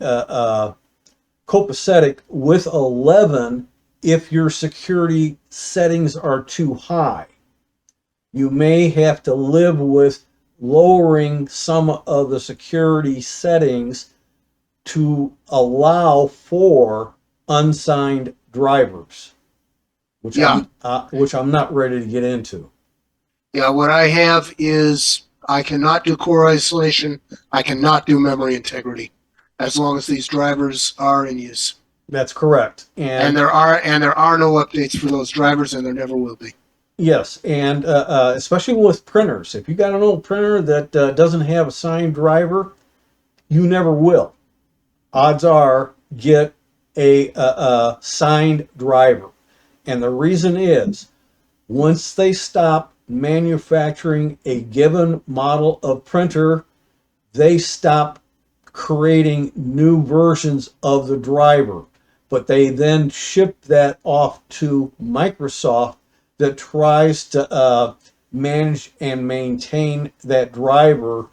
copacetic with 11 if your security settings are too high. You may have to live with lowering some of the security settings to allow for unsigned drivers, which I'm not ready to get into. Yeah, what I have is I cannot do core isolation. I cannot do memory integrity as long as these drivers are in use. That's correct. And there are no updates for those drivers, and there never will be. Yes, and especially with printers. If you got an old printer that doesn't have a signed driver, you never will. Odds are get a signed driver. And the reason is, once they stop manufacturing a given model of printer, they stop creating new versions of the driver. But they then ship that off to Microsoft that tries to manage and maintain that driver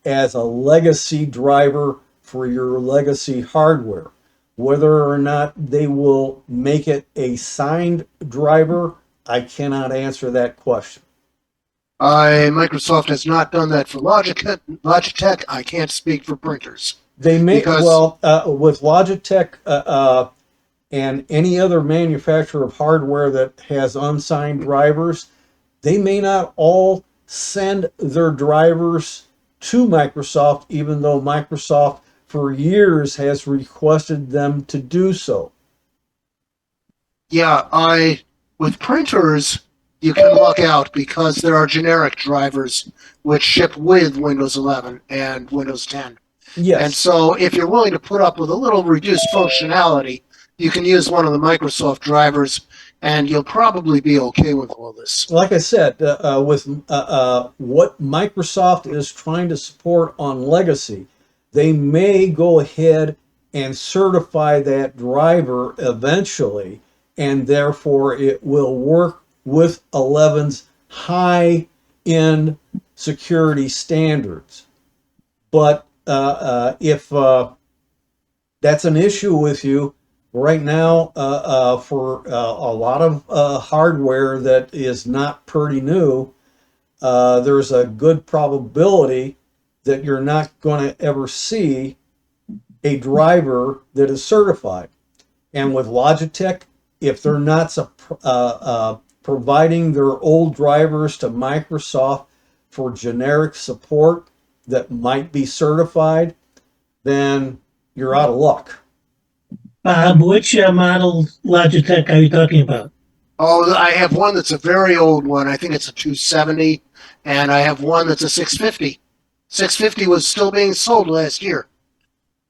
as a legacy driver for your legacy hardware. Whether or not they will make it a signed driver, I cannot answer that question. Microsoft has not done that for Logitech. I can't speak for printers. They may, Because- well, with Logitech and any other manufacturer of hardware that has unsigned drivers, they may not all send their drivers to Microsoft, even though Microsoft for years has requested them to do so. Yeah, with printers, you can luck out because there are generic drivers which ship with Windows 11 and Windows 10. Yes. And so if you're willing to put up with a little reduced functionality, you can use one of the Microsoft drivers and you'll probably be okay with all this. Like I said, with what Microsoft is trying to support on legacy, they may go ahead and certify that driver eventually, and therefore it will work with 11's high-end security standards. But if that's an issue with you, right now, for a lot of hardware that is not pretty new, there's a good probability that you're not going to ever see a driver that is certified. And with Logitech, if they're not providing their old drivers to Microsoft for generic support that might be certified, then you're out of luck. Which model Logitech are you talking about? Oh, I have one that's a very old one. I think it's a 270, and I have one that's a 650. 650 was still being sold last year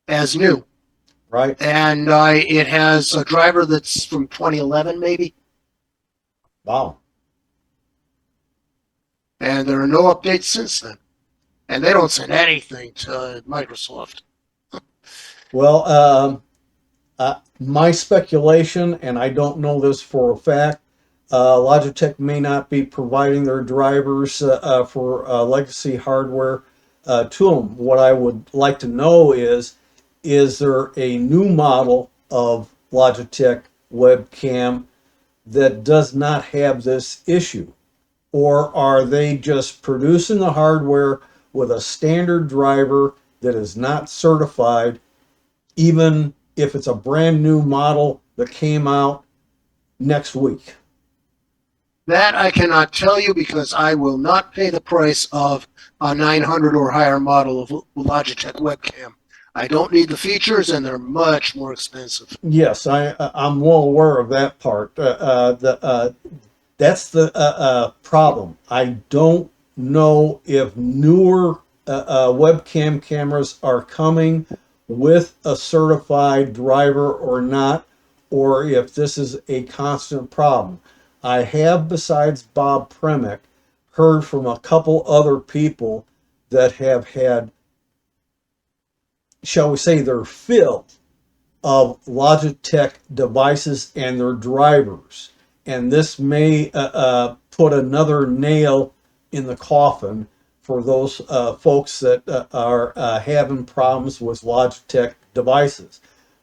as new. Right. And it has a driver that's from 2011, maybe. Wow. And there are no updates since then. And they don't send anything to Microsoft. Well, my speculation, and I don't know this for a fact, Logitech may not be providing their drivers for legacy hardware to them. What I would like to know is there a new model of Logitech webcam that does not have this issue? Or are they just producing the hardware with a standard driver that is not certified, even if it's a brand new model that came out next week? That I cannot tell you because I will not pay the price of a 900 or higher model of Logitech webcam. I don't need the features, and they're much more expensive. Yes, I'm well aware of that part. That's the problem. I don't know if newer webcam cameras are coming with a certified driver or not, or if this is a constant problem. I have, besides Bob Premick, heard from a couple other people that have had, shall we say, their fill of Logitech devices and their drivers. And this may put another nail in the coffin for those folks that are having problems with Logitech devices.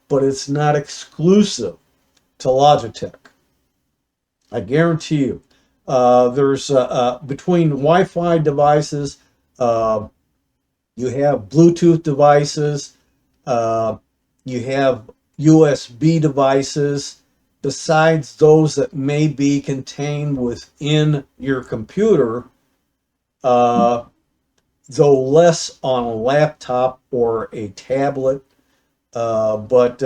But it's not exclusive to Logitech. I guarantee you. There's between Wi-Fi devices, you have Bluetooth devices, you have USB devices, besides those that may be contained within your computer, though less on a laptop or a tablet. But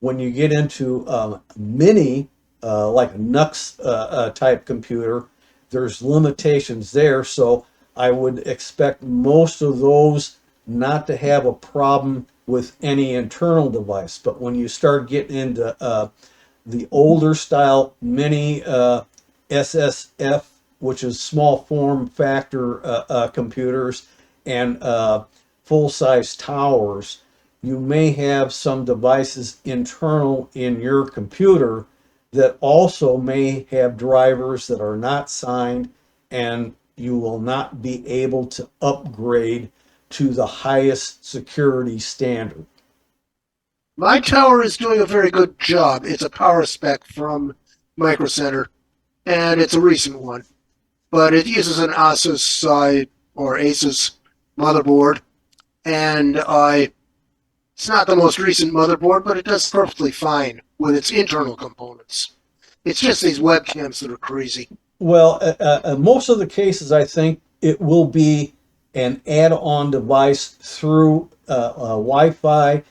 when you get into mini, like a NUX type computer, there's limitations there. So I would expect most of those not to have a problem with any internal device. But when you start getting into the older style mini SSF, which is small form factor computers, and full-size towers, you may have some devices internal in your computer that also may have drivers that are not signed, and you will not be able to upgrade to the highest security standard. My tower is doing a very good job. It's a power spec from Micro Center, and it's a recent one. But it uses an Asus or Asus motherboard, and it's not the most recent motherboard, but it does perfectly fine with its internal components. It's just these webcams that are crazy. Well, most of the cases, I think it will be an add-on device through Wi-Fi,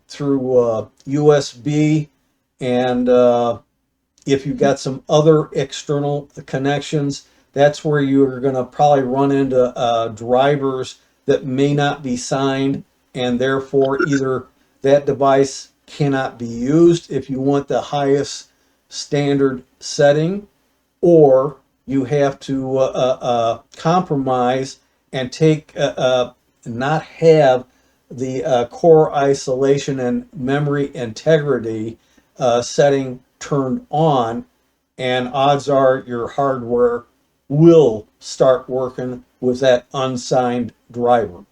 through USB, and if you've got some other external connections, that's where you're going to probably run into drivers that may not be signed, and therefore either that device cannot be used if you want the highest standard setting, or you have to compromise and take not have the core isolation and memory integrity setting turned on, and odds are your hardware will start working with that unsigned driver.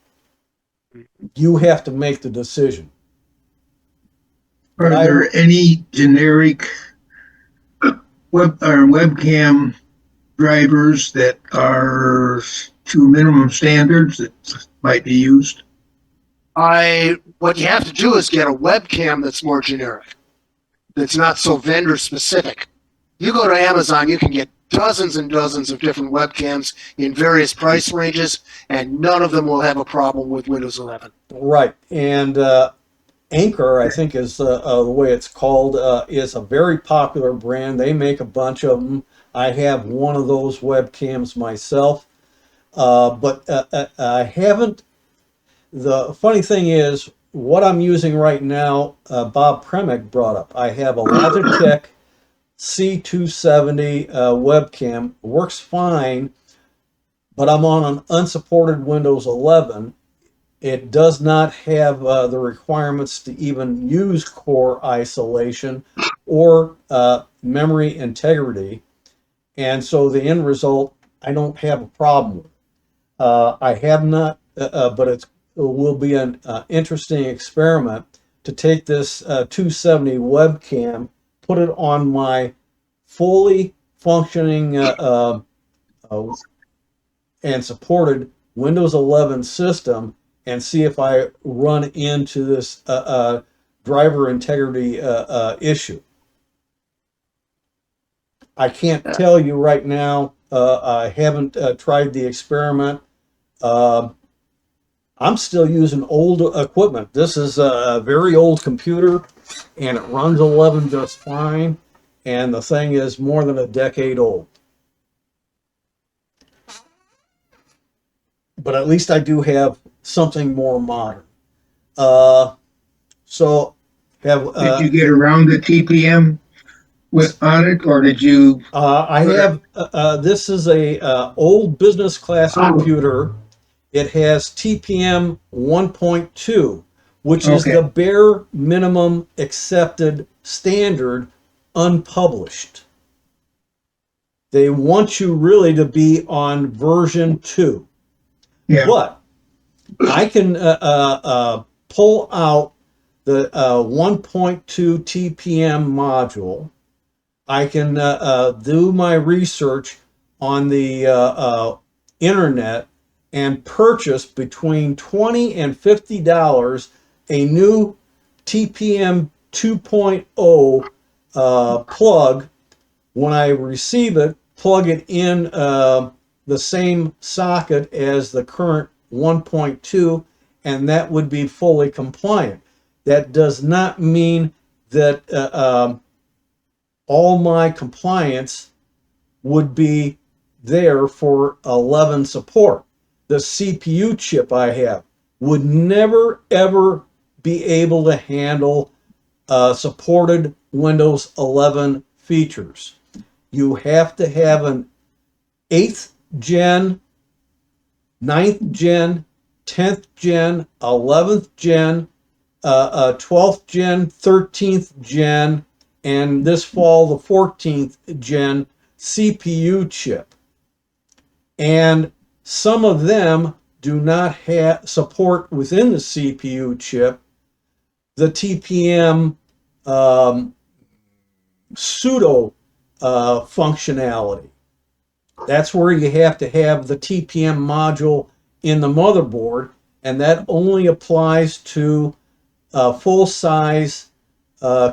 You have to make the decision. Are there any generic webcam drivers that are to minimum standards that might be used? What you have to do is get a webcam that's more generic, that's not so vendor specific. You go to Amazon, you can get dozens and dozens of different webcams in various price ranges, and none of them will have a problem with Windows 11. Right, and Anchor, I think is the way it's called, is a very popular brand. They make a bunch of them. I have one of those webcams myself, but I haven't. The funny thing is, what I'm using right now, Bob Premick brought up. I have a Logitech C270 webcam. Works fine, but I'm on an unsupported Windows 11. It does not have the requirements to even use core isolation or memory integrity. And so the end result, I don't have a problem with. I have not, but it will be an interesting experiment to take this 270 webcam, put it on my fully functioning and supported Windows 11 system, and see if I run into this driver integrity issue. I can't tell you right now. I haven't tried the experiment. I'm still using old equipment. This is a very old computer, and it runs 11 just fine, and the thing is more than a decade old. But at least I do have something more modern. So have Did you get around the TPM on it, or did you? I have this is a old business class computer. It has TPM 1.2, which is the bare minimum accepted standard, unpublished. They want you really to be on version 2. Yeah. But I can pull out the 1.2 TPM module. I can do my research on the internet and purchase between $20 and $50 a new TPM 2.0 plug. When I receive it, plug it in the same socket as the current 1.2, and that would be fully compliant. That does not mean that all my compliance would be there for 11 support. The CPU chip I have would never ever be able to handle supported Windows 11 features. You have to have an 8th gen, 9th gen, 10th gen, 11th gen, 12th gen, 13th gen, and this fall the 14th gen CPU chip. And some of them do not support within the CPU chip the TPM pseudo functionality. That's where you have to have the TPM module in the motherboard, and that only applies to full-size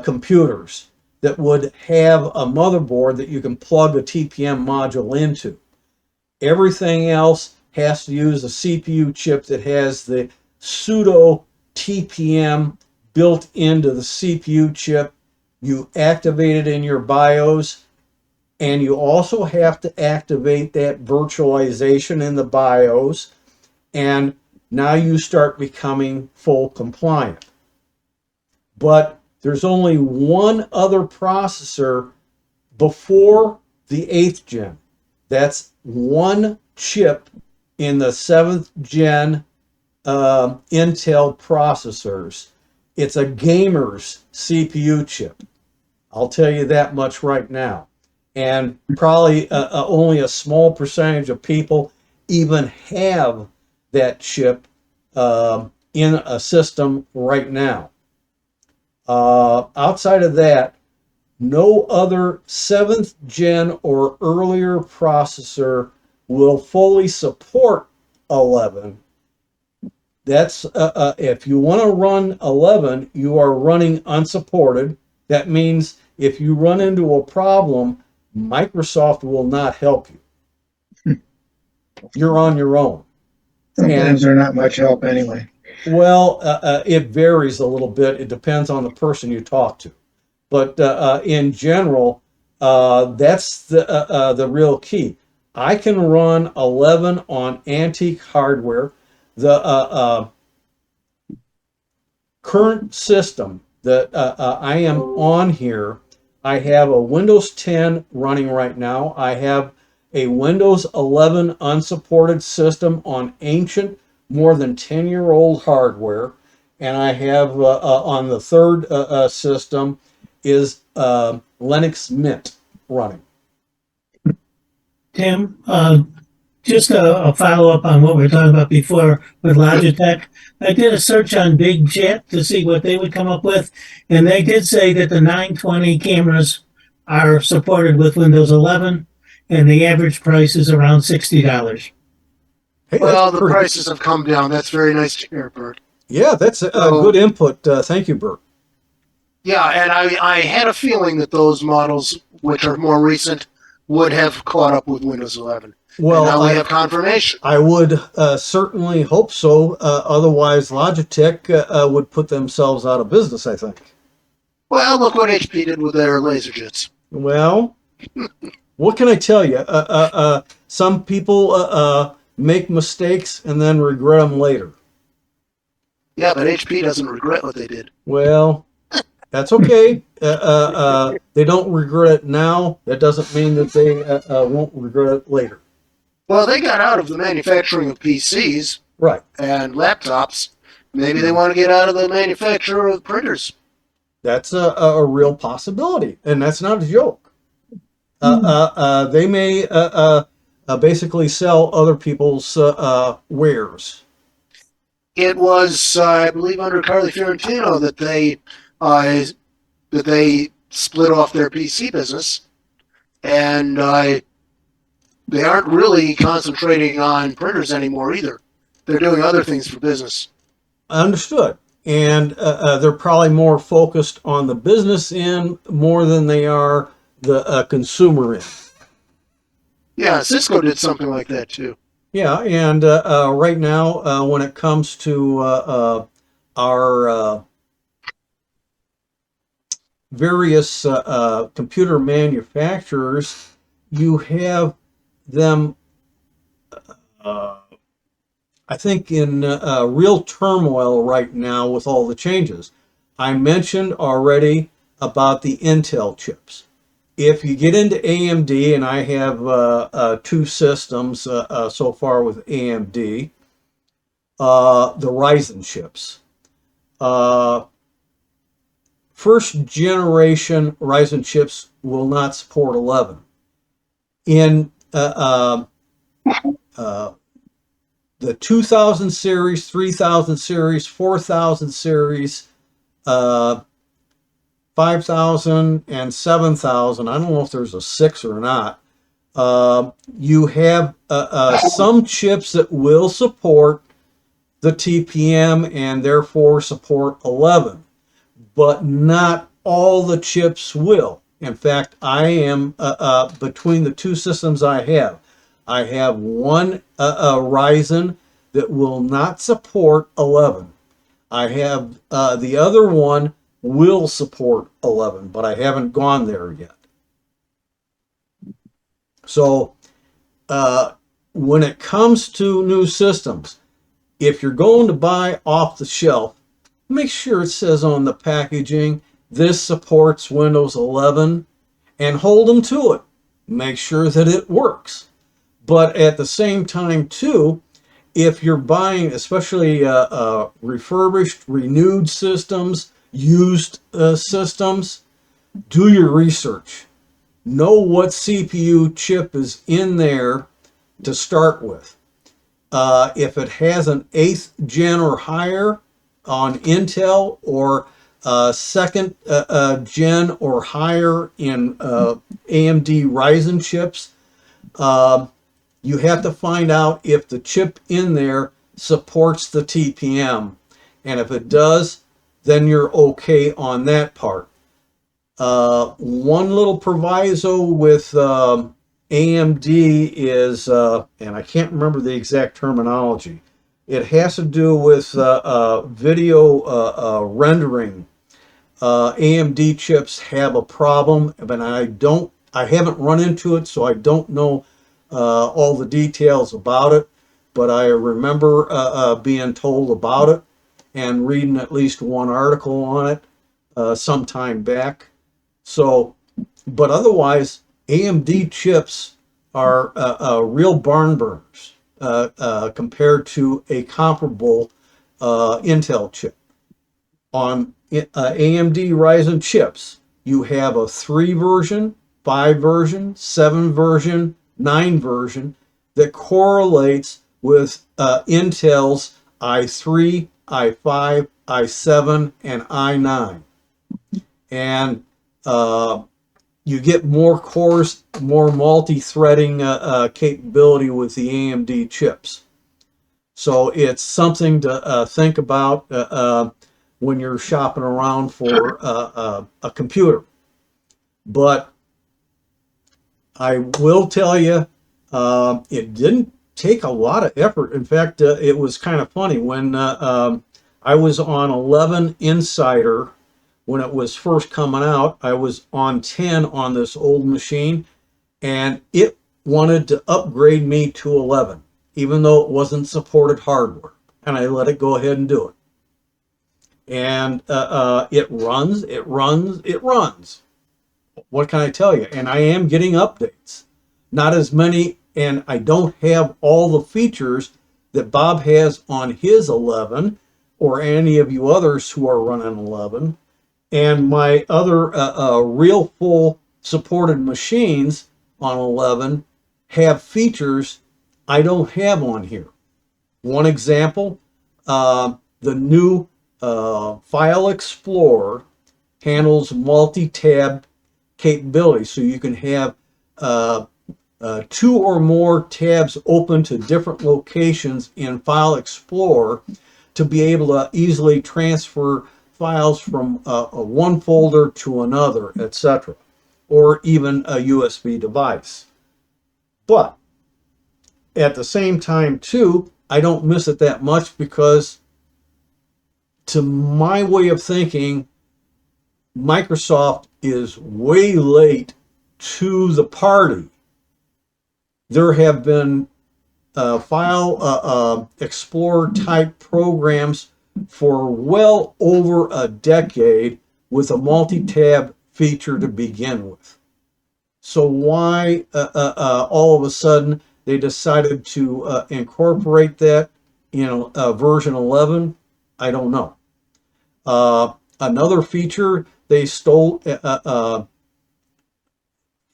computers that would have a motherboard that you can plug a TPM module into. Everything else has to use a CPU chip that has the pseudo TPM built into the CPU chip. You activate it in your BIOS, and you also have to activate that virtualization in the BIOS, and now you start becoming full compliant. But there's only one other processor before the 8th gen. That's one chip in the 7th gen Intel processors. It's a gamer's CPU chip. I'll tell you that much right now. And probably only a small percentage of people even have that chip in a system right now. Outside of that, no other 7th gen or earlier processor will fully support 11. That's if you want to run 11, you are running unsupported. That means if you run into a problem, Microsoft will not help you. You're on your own. Sometimes they're not much help anyway. Well, it varies a little bit. It depends on the person you talk to. But in general, that's the real key. I can run 11 on antique hardware. The current system that I am on here, I have a Windows 10 running right now. I have a Windows 11 unsupported system on ancient, more than 10-year-old hardware. And I have on the third system is Linux Mint running. Tim, just a follow-up on what we were talking about before with Logitech. I did a search on Big Jet to see what they would come up with, and they did say that the 920 cameras are supported with Windows 11, and the average price is around $60. Hey, Well, the pretty prices have come down. That's very nice to hear, Bert. Yeah, that's a good input. Thank you, Bert. Yeah, and I had a feeling that those models, which are more recent, would have caught up with Windows 11. Well, and now we have confirmation. I would certainly hope so. Otherwise, Logitech would put themselves out of business, I think. Well, look what HP did with their LaserJets. Well, what can I tell you? Some people make mistakes and then regret them later. Yeah, but HP doesn't regret what they did. Well, that's okay. They don't regret it now. That doesn't mean that they won't regret it later. Well, they got out of the manufacturing of PCs Right. and laptops. Maybe they want to get out of the manufacture of printers. That's a real possibility, and that's not a joke. They may basically sell other people's wares. It was, I believe, under Carly Fiorentino that they split off their PC business, and they aren't really concentrating on printers anymore either. They're doing other things for business. Understood. And they're probably more focused on the business end more than they are the consumer end. Yeah, Cisco did something like that too. Yeah, and right now, when it comes to our various computer manufacturers, you have them, I think, in real turmoil right now with all the changes. I mentioned already about the Intel chips. If you get into AMD, and I have two systems so far with AMD, the Ryzen chips. First generation Ryzen chips will not support 11. In the 2000 series, 3000 series, 4000 series, 5000 and 7000. I don't know if there's a 6 or not. You have some chips that will support the TPM and therefore support 11, but not all the chips will. In fact, I am between the two systems I have one Ryzen that will not support 11. I have the other one will support 11, but I haven't gone there yet. So when it comes to new systems, if you're going to buy off the shelf, make sure it says on the packaging, this supports Windows 11, and hold them to it. Make sure that it works. But at the same time, too, if you're buying, especially refurbished, renewed systems, used systems, do your research. Know what CPU chip is in there to start with. If it has an 8th gen or higher on Intel, or second gen or higher in AMD Ryzen chips, you have to find out if the chip in there supports the TPM. And if it does, then you're okay on that part. One little proviso with AMD is, and I can't remember the exact terminology, it has to do with video rendering. AMD chips have a problem, but I haven't run into it, so I don't know all the details about it, but I remember being told about it and reading at least one article on it some time back. So, but otherwise, AMD chips are real barn burners compared to a comparable Intel chip. On AMD Ryzen chips, you have a 3 version, 5 version, 7 version, 9 version that correlates with Intel's i3, i5, i7, and i9. And you get more cores, more multi-threading capability with the AMD chips. So it's something to think about when you're shopping around for a computer. But I will tell you, it didn't take a lot of effort. In fact, it was kind of funny when I was on 11 Insider. When it was first coming out, I was on 10 on this old machine, and it wanted to upgrade me to 11, even though it wasn't supported hardware. And I let it go ahead and do it. And it runs, it runs, it runs. What can I tell you? And I am getting updates. Not as many, and I don't have all the features that Bob has on his 11, or any of you others who are running 11. And my other real full supported machines on 11 have features I don't have on here. One example, the new File Explorer handles multi-tab capability. So you can have 2 or more tabs open to different locations in File Explorer to be able to easily transfer files from one folder to another, etc., or even a USB device. But at the same time, too, I don't miss it that much because, to my way of thinking, Microsoft is way late to the party. There have been File Explorer type programs for well over a decade with a multi-tab feature to begin with. So why all of a sudden they decided to incorporate that in version 11? I don't know. Another feature they stole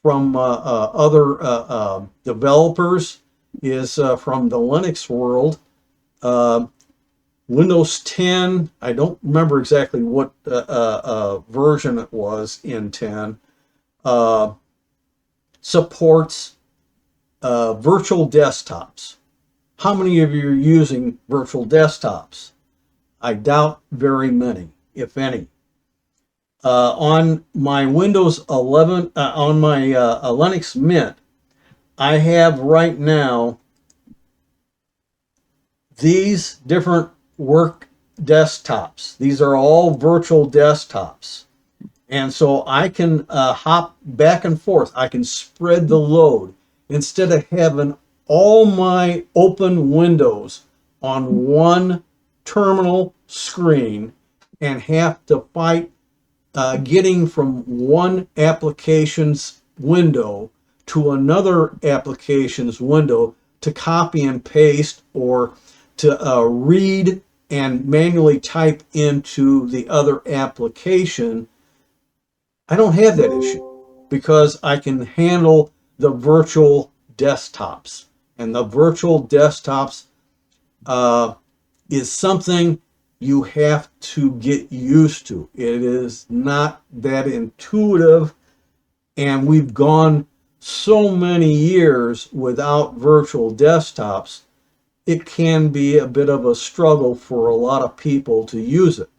from other developers is from the Linux world. Windows 10, I don't remember exactly what version it was in 10, supports virtual desktops. How many of you are using virtual desktops? I doubt very many, if any. On my Windows 11, on my Linux Mint, I have right now these different work desktops. These are all virtual desktops. And so I can hop back and forth. I can spread the load instead of having all my open windows on one terminal screen and have to fight getting from one application's window to another application's window to copy and paste or to read and manually type into the other application. I don't have that issue because I can handle the virtual desktops. And the virtual desktops is something you have to get used to. It is not that intuitive, and we've gone so many years without virtual desktops, it can be a bit of a struggle for a lot of people to use it.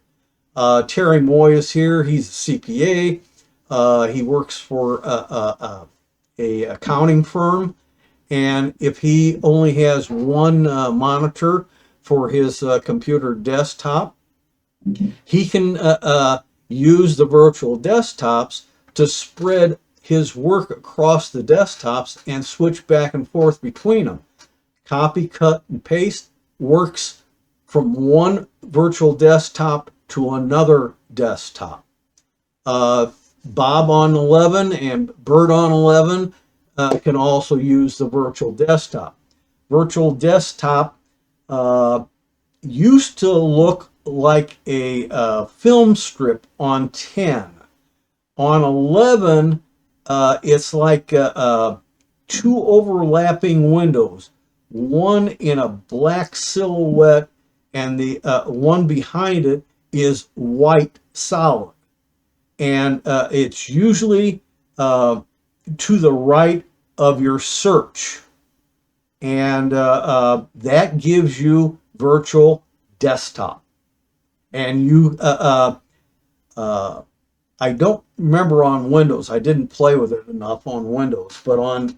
Terry Moy is here. He's a CPA. He works for a accounting firm, and if he only has one monitor for his computer desktop, he can use the virtual desktops to spread his work across the desktops and switch back and forth between them. Copy, cut, and paste works from one virtual desktop to another desktop. Bob on 11 and Bert on 11 can also use the virtual desktop. Virtual desktop used to look like a film strip on 10. On 11, it's like two overlapping windows, one in a black silhouette and the one behind it is white solid. And it's usually to the right of your search. And that gives you virtual desktop. And you, I don't remember on Windows. I didn't play with it enough on Windows, but on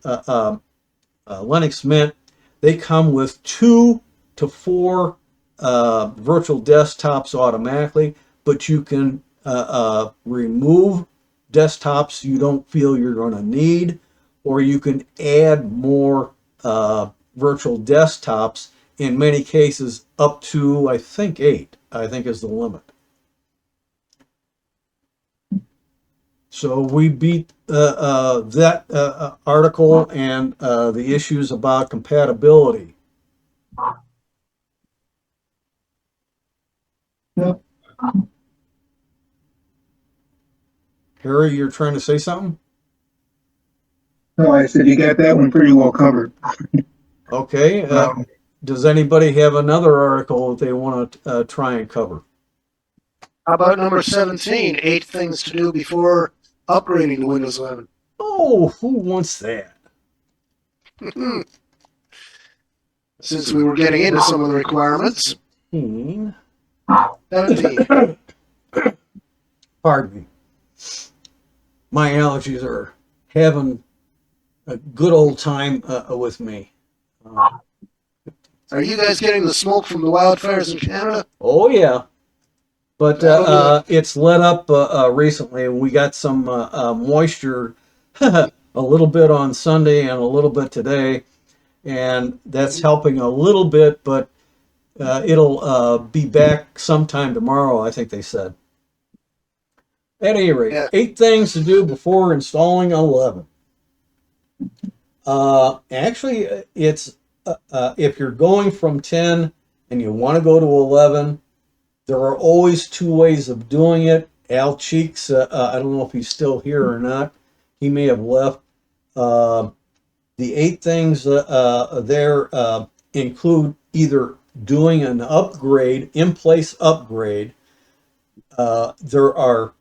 Linux Mint, they come with 2 to 4 virtual desktops automatically, but you can remove desktops you don't feel you're going to need, or you can add more virtual desktops, in many cases up to, I think, 8, I think is the limit. So we beat that article and the issues about compatibility. Yep. Harry, you're trying to say something? No, I said you got that one pretty well covered. Okay. Does anybody have another article that they want to try and cover? How about number 17, 8 things to do before upgrading to Windows 11? Oh, who wants that? Since we were getting into some of the requirements. 17. Pardon me. My allergies are having a good old time with me. Are you guys getting the smoke from the wildfires in Canada? Oh, yeah. But it's let up recently, and we got some moisture a little bit on Sunday and a little bit today, and that's helping a little bit, but it'll be back sometime tomorrow, I think they said. At any rate, Yeah. 8 things to do before installing 11. Actually, it's if you're going from 10 and you want to go to 11, there are always 2 ways of doing it. Al Cheeks, I don't know if he's still here or not. He may have left. The 8 things there include either doing an upgrade, in-place upgrade, there are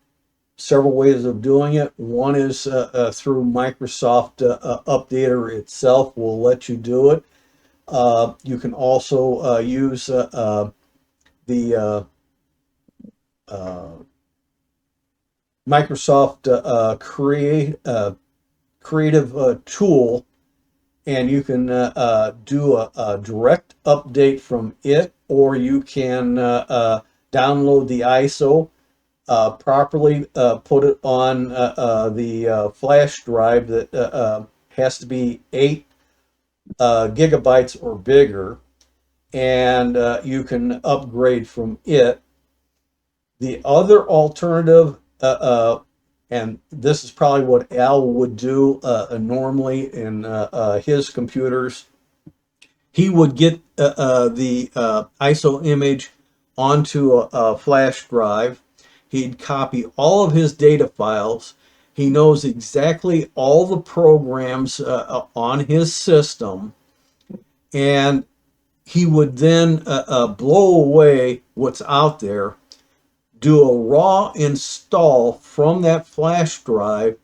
several ways of doing it. One is through Microsoft Updater itself will let you do it. You can also use the Microsoft Creative tool, and you can do a direct update from it, or you can download the ISO, properly put it on the flash drive that has to be 8 gigabytes or bigger, and you can upgrade from it. The other alternative, and this is probably what Al would do normally in his computers, he would get the ISO image onto a flash drive. He'd copy all of his data files. He knows exactly all the programs on his system, and he would then blow away what's out there, do a raw install from that flash drive,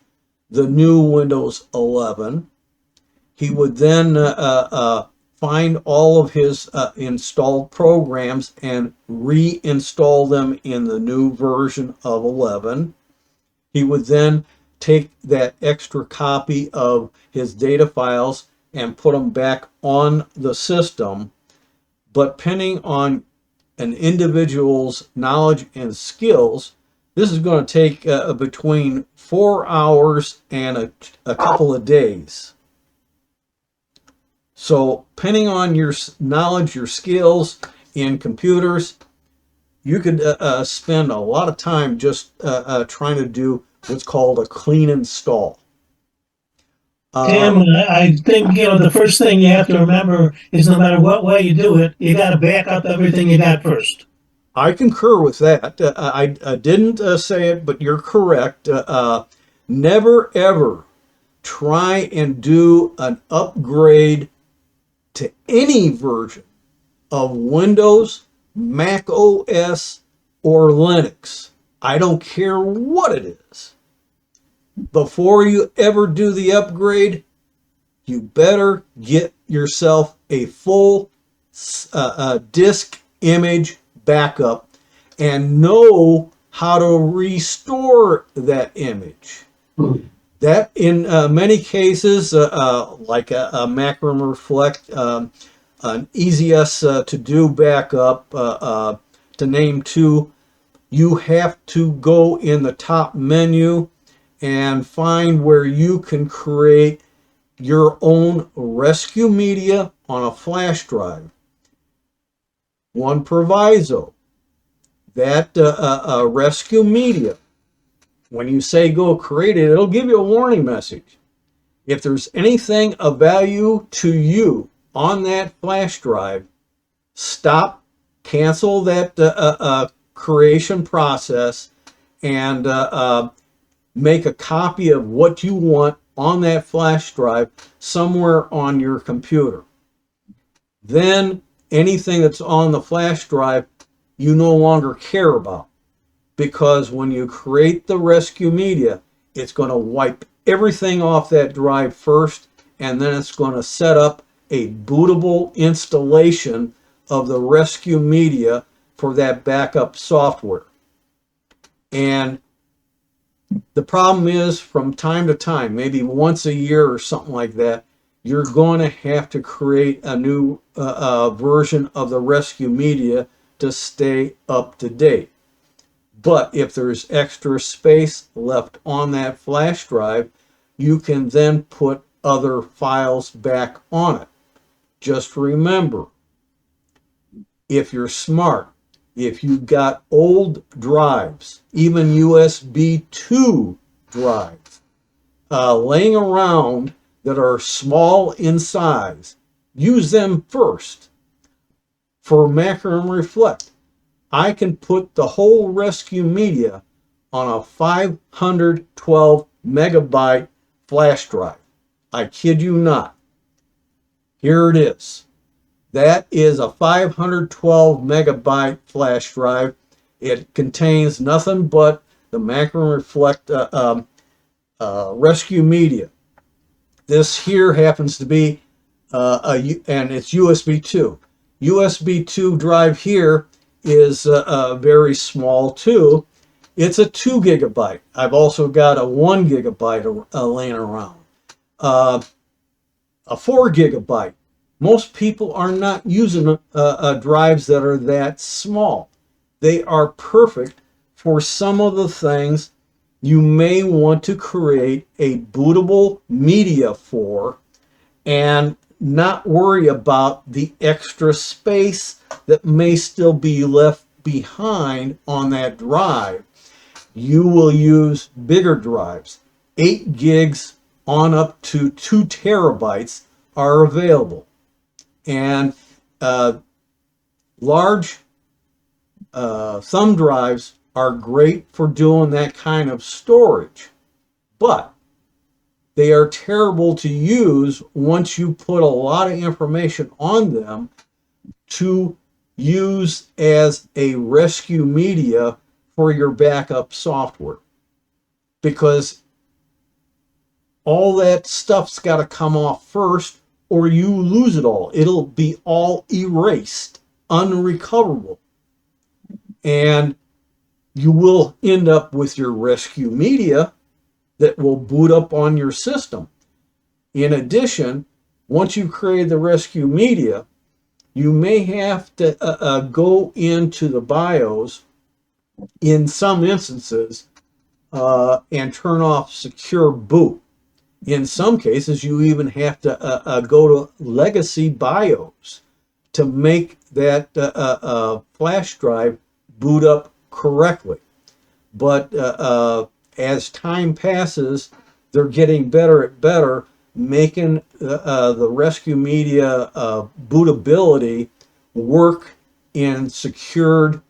the new Windows 11. He would then find all of his installed programs and reinstall them in the new version of 11. He would then take that extra copy of his data files and put them back on the system. But depending on an individual's knowledge and skills, this is going to take between 4 hours and a couple of days. So depending on your knowledge, your skills in computers, you could spend a lot of time just trying to do what's called a clean install. Tim, I think, the first thing you have to remember is no matter what way you do it, you got to back up everything you got first. I concur with that. I didn't say it, but you're correct. Never, ever try and do an upgrade to any version of Windows, Mac OS, or Linux. I don't care what it is. Before you ever do the upgrade, you better get yourself a full disk image backup and know how to restore that image. That in many cases, like a Macro Reflect, an easiest to do backup, to name two, you have to go in the top menu and find where you can create your own rescue media on a flash drive. One proviso, that rescue media, when you say go create it, it'll give you a warning message. If there's anything of value to you on that flash drive, stop, cancel that creation process, and make a copy of what you want on that flash drive somewhere on your computer. Then anything that's on the flash drive you no longer care about, because when you create the rescue media, it's going to wipe everything off that drive first, and then it's going to set up a bootable installation of the rescue media for that backup software. And the problem is, from time to time, maybe once a year or something like that, you're going to have to create a new version of the rescue media to stay up to date. But if there's extra space left on that flash drive, you can then put other files back on it. Just remember, if you're smart, if you've got old drives, even USB 2 drives, laying around that are small in size, use them first. For Macro Reflect, I can put the whole rescue media on a 512 megabyte flash drive. I kid you not. Here it is. That is a 512 megabyte flash drive. It contains nothing but the macro reflect rescue media. This here happens to be and it's USB 2. USB 2 drive here is very small too. It's a 2 gigabyte. I've also got a 1 gigabyte laying around. A 4 gigabyte. Most people are not using drives that are that small. They are perfect for some of the things you may want to create a bootable media for and not worry about the extra space that may still be left behind on that drive. You will use bigger drives. 8 gigs on up to 2 terabytes are available. And large thumb drives are great for doing that kind of storage, but they are terrible to use once you put a lot of information on them to use as a rescue media for your backup software, because all that stuff's got to come off first or you lose it all. It'll be all erased, unrecoverable. And you will end up with your rescue media that will boot up on your system. In addition, once you create the rescue media, you may have to go into the BIOS in some instances and turn off secure boot. In some cases, you even have to go to legacy BIOS to make that flash drive boot up correctly. But as time passes, they're getting better at better making the rescue media bootability work in secured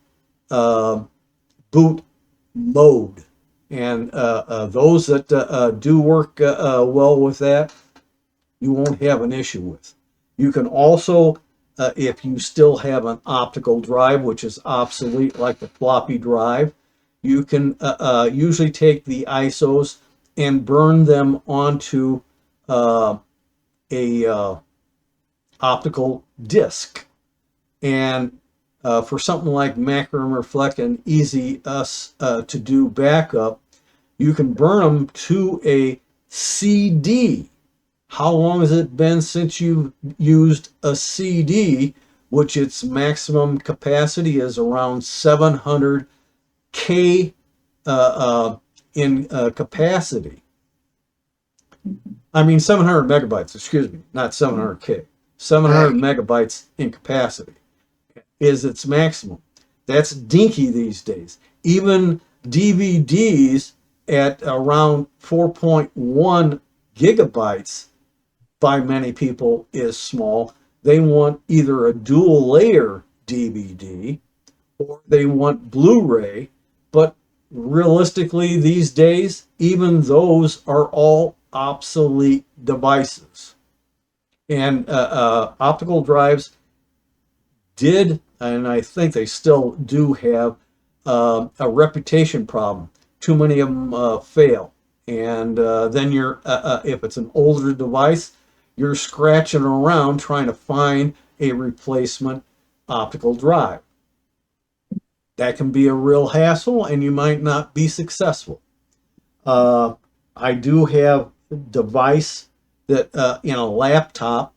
boot mode. And those that do work well with that, you won't have an issue with. You can also, if you still have an optical drive, which is obsolete like the floppy drive, you can usually take the ISOs and burn them onto a optical disc. And for something like macro and reflect and easy to do backup, you can burn them to a CD. How long has it been since you've used a CD, which its maximum capacity is around 700K in capacity? I mean 700 megabytes, excuse me, not 700K. 700 megabytes in capacity is its maximum. That's dinky these days. Even DVDs at around 4.1 gigabytes by many people is small. They want either a dual layer DVD or they want Blu-ray, but realistically these days, even those are all obsolete devices. And optical drives did, and I think they still do have a reputation problem. Too many of them fail. And then you're, if it's an older device, you're scratching around trying to find a replacement optical drive. That can be a real hassle and you might not be successful. I do have a device that in a laptop,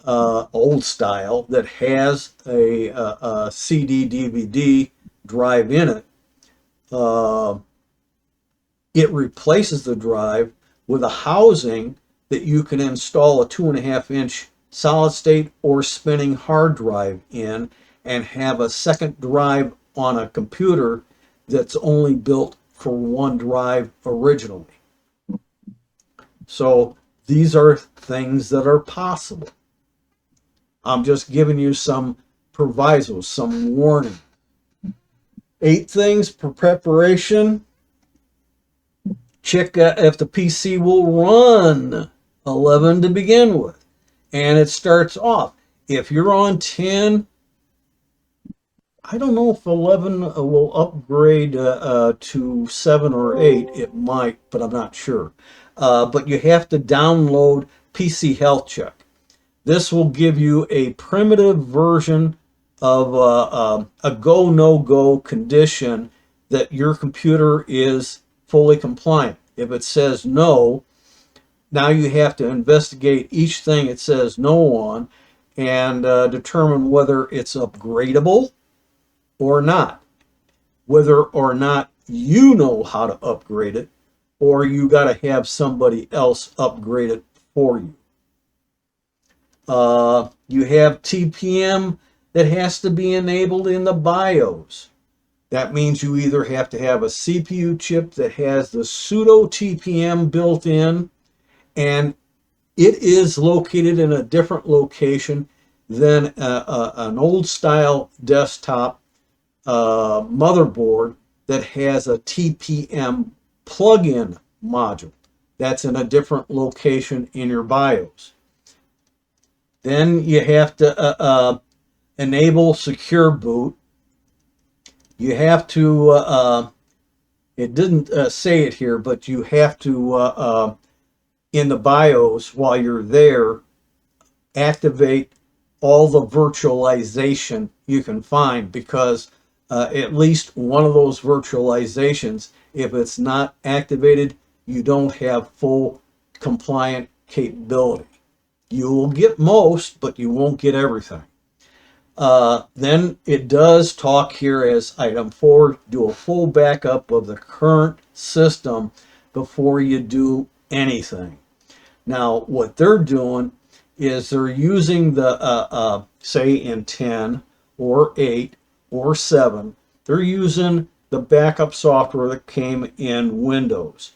old style, that has a CD DVD drive in it. It replaces the drive with a housing that you can install a 2.5-inch solid state or spinning hard drive in and have a second drive on a computer that's only built for one drive originally. So these are things that are possible. I'm just giving you some provisos, some warning. 8 things for preparation. Check if the PC will run. 11 to begin with. And it starts off. If you're on 10, I don't know if 11 will upgrade to 7 or 8. It might, but I'm not sure. But you have to download PC Health Check. This will give you a primitive version of a go, no go condition that your computer is fully compliant. If it says no, now you have to investigate each thing it says no on and determine whether it's upgradable or not, whether or not you know how to upgrade it, or you got to have somebody else upgrade it for you. You have TPM that has to be enabled in the BIOS. That means you either have to have a CPU chip that has the pseudo TPM built in, and it is located in a different location than an old style desktop motherboard that has a TPM plug-in module. That's in a different location in your BIOS. Then you have to enable secure boot. You have to, it didn't say it here, but you have to, in the BIOS, while you're there, activate all the virtualization you can find, because at least one of those virtualizations, if it's not activated, you don't have full compliant capability. You will get most, but you won't get everything. Then it does talk here as item 4, do a full backup of the current system before you do anything. Now, what they're doing is they're using the, say in 10 or 8 or 7, they're using the backup software that came in Windows.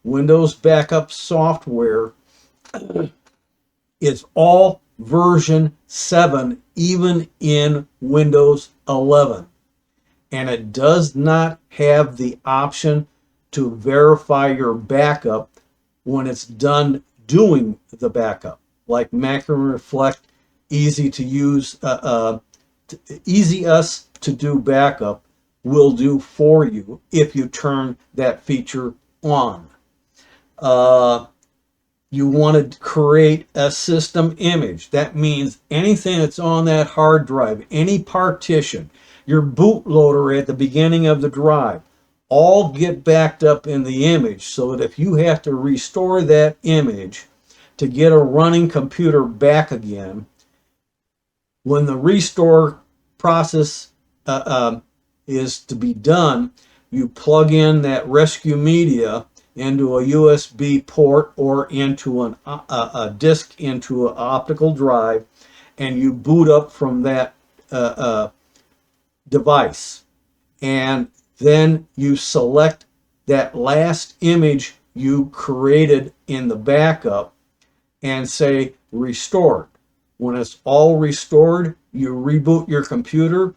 Windows backup software is all version 7, even in Windows 11. And it does not have the option to verify your backup when it's done doing the backup. Like Macro Reflect, easy to use, easy us to do backup will do for you if you turn that feature on. You want to create a system image. That means anything that's on that hard drive, any partition, your bootloader at the beginning of the drive, all get backed up in the image, so that if you have to restore that image to get a running computer back again, when the restore process is to be done, you plug in that rescue media into a USB port or into a disk into an optical drive, and you boot up from that device. And then you select that last image you created in the backup and say restored. When it's all restored, you reboot your computer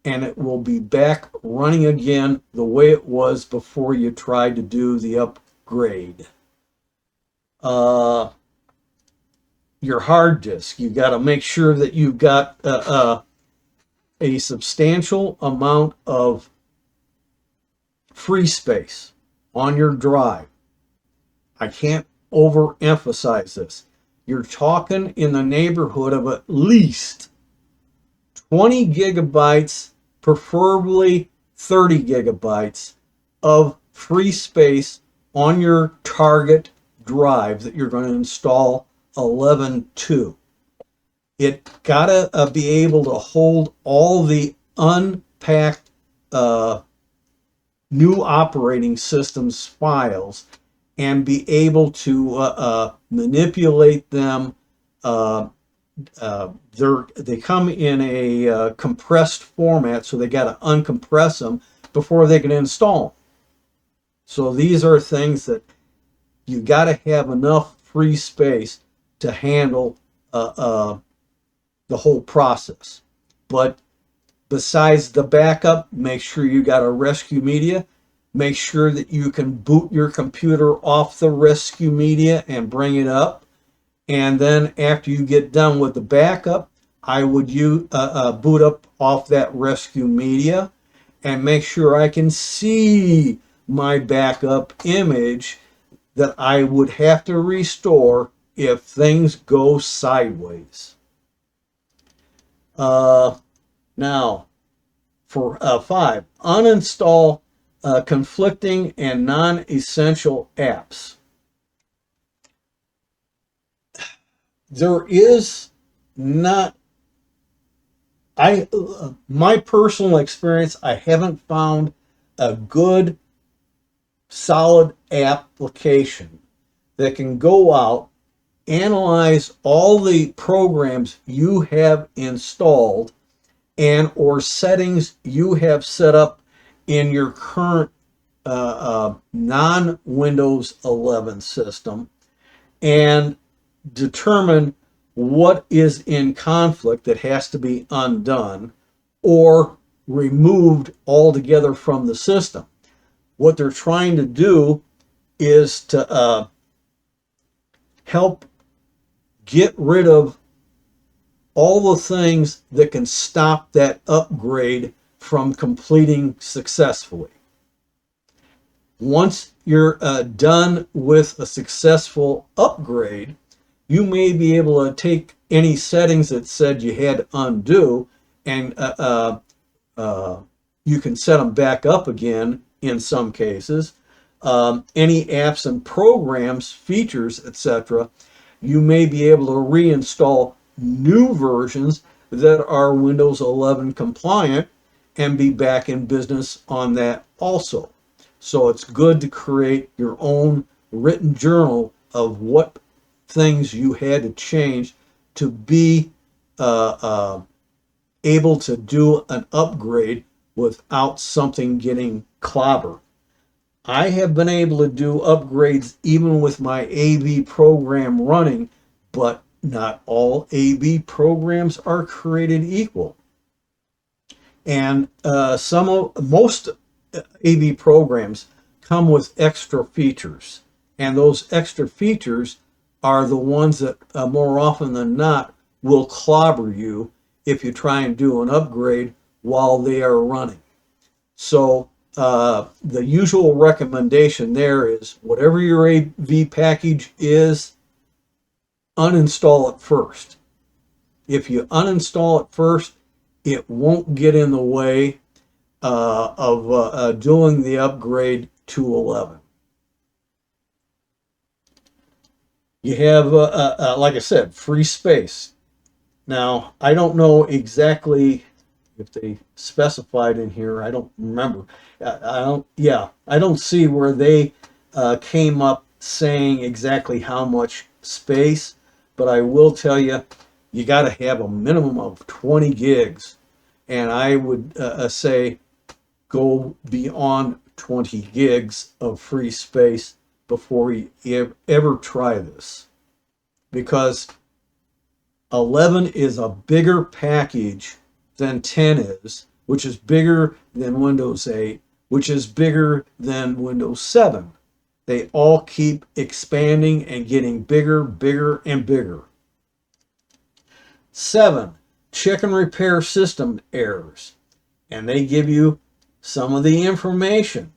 and it will be back running again the way it was before you tried to do the upgrade. Your hard disk, you got to make sure that you've got a substantial amount of free space on your drive. I can't overemphasize this. You're talking in the neighborhood of at least 20 gigabytes, preferably 30 gigabytes of free space on your target drive that you're going to install 11.2. It gotta be able to hold all the unpacked new operating systems files and be able to manipulate them. They come in a compressed format, so they got to uncompress them before they can install them. So these are things that you got to have enough free space to handle the whole process. But besides the backup, make sure you got a rescue media. Make sure that you can boot your computer off the rescue media and bring it up. And then after you get done with the backup, I would boot up off that rescue media and make sure I can see my backup image that I would have to restore if things go sideways. Now, for 5, uninstall conflicting and non-essential apps. There is not, my personal experience, I haven't found a good solid application that can go out, analyze all the programs you have installed and or settings you have set up in your current non-Windows 11 system and determine what is in conflict that has to be undone or removed altogether from the system. What they're trying to do is to help get rid of all the things that can stop that upgrade from completing successfully. Once you're done with a successful upgrade, you may be able to take any settings that said you had to undo and you can set them back up again in some cases. Any apps and programs, features, etc., you may be able to reinstall new versions that are Windows 11 compliant and be back in business on that also. So it's good to create your own written journal of what things you had to change to be able to do an upgrade without something getting clobbered. I have been able to do upgrades even with my AV program running, but not all AV programs are created equal. And most AV programs come with extra features. And those extra features are the ones that more often than not will clobber you if you try and do an upgrade while they are running. So the usual recommendation there is whatever your AV package is, uninstall it first. If you uninstall it first, it won't get in the way of doing the upgrade to 11. You have, like I said, free space. Now, I don't know exactly if they specified in here. I don't remember. I don't see where they came up saying exactly how much space, but I will tell you, you got to have a minimum of 20 gigs. And I would say go beyond 20 gigs of free space before you ever try this. Because 11 is a bigger package than 10 is, which is bigger than Windows 8, which is bigger than Windows 7. They all keep expanding and getting bigger, bigger, and bigger. 7, check and repair system errors. And they give you some of the information.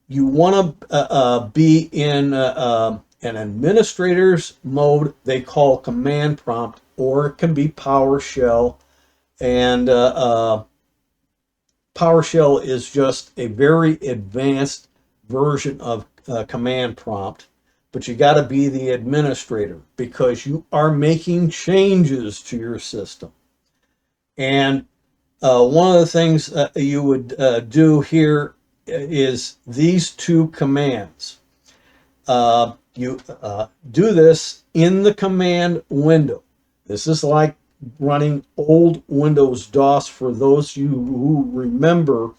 You want to be in an administrator's mode they call command prompt, or it can be PowerShell. And PowerShell is just a very advanced version of command prompt. But you got to be the administrator because you are making changes to your system. And one of the things you would do here is these two commands. You do this in the command window. This is like running old Windows DOS for those of you who remember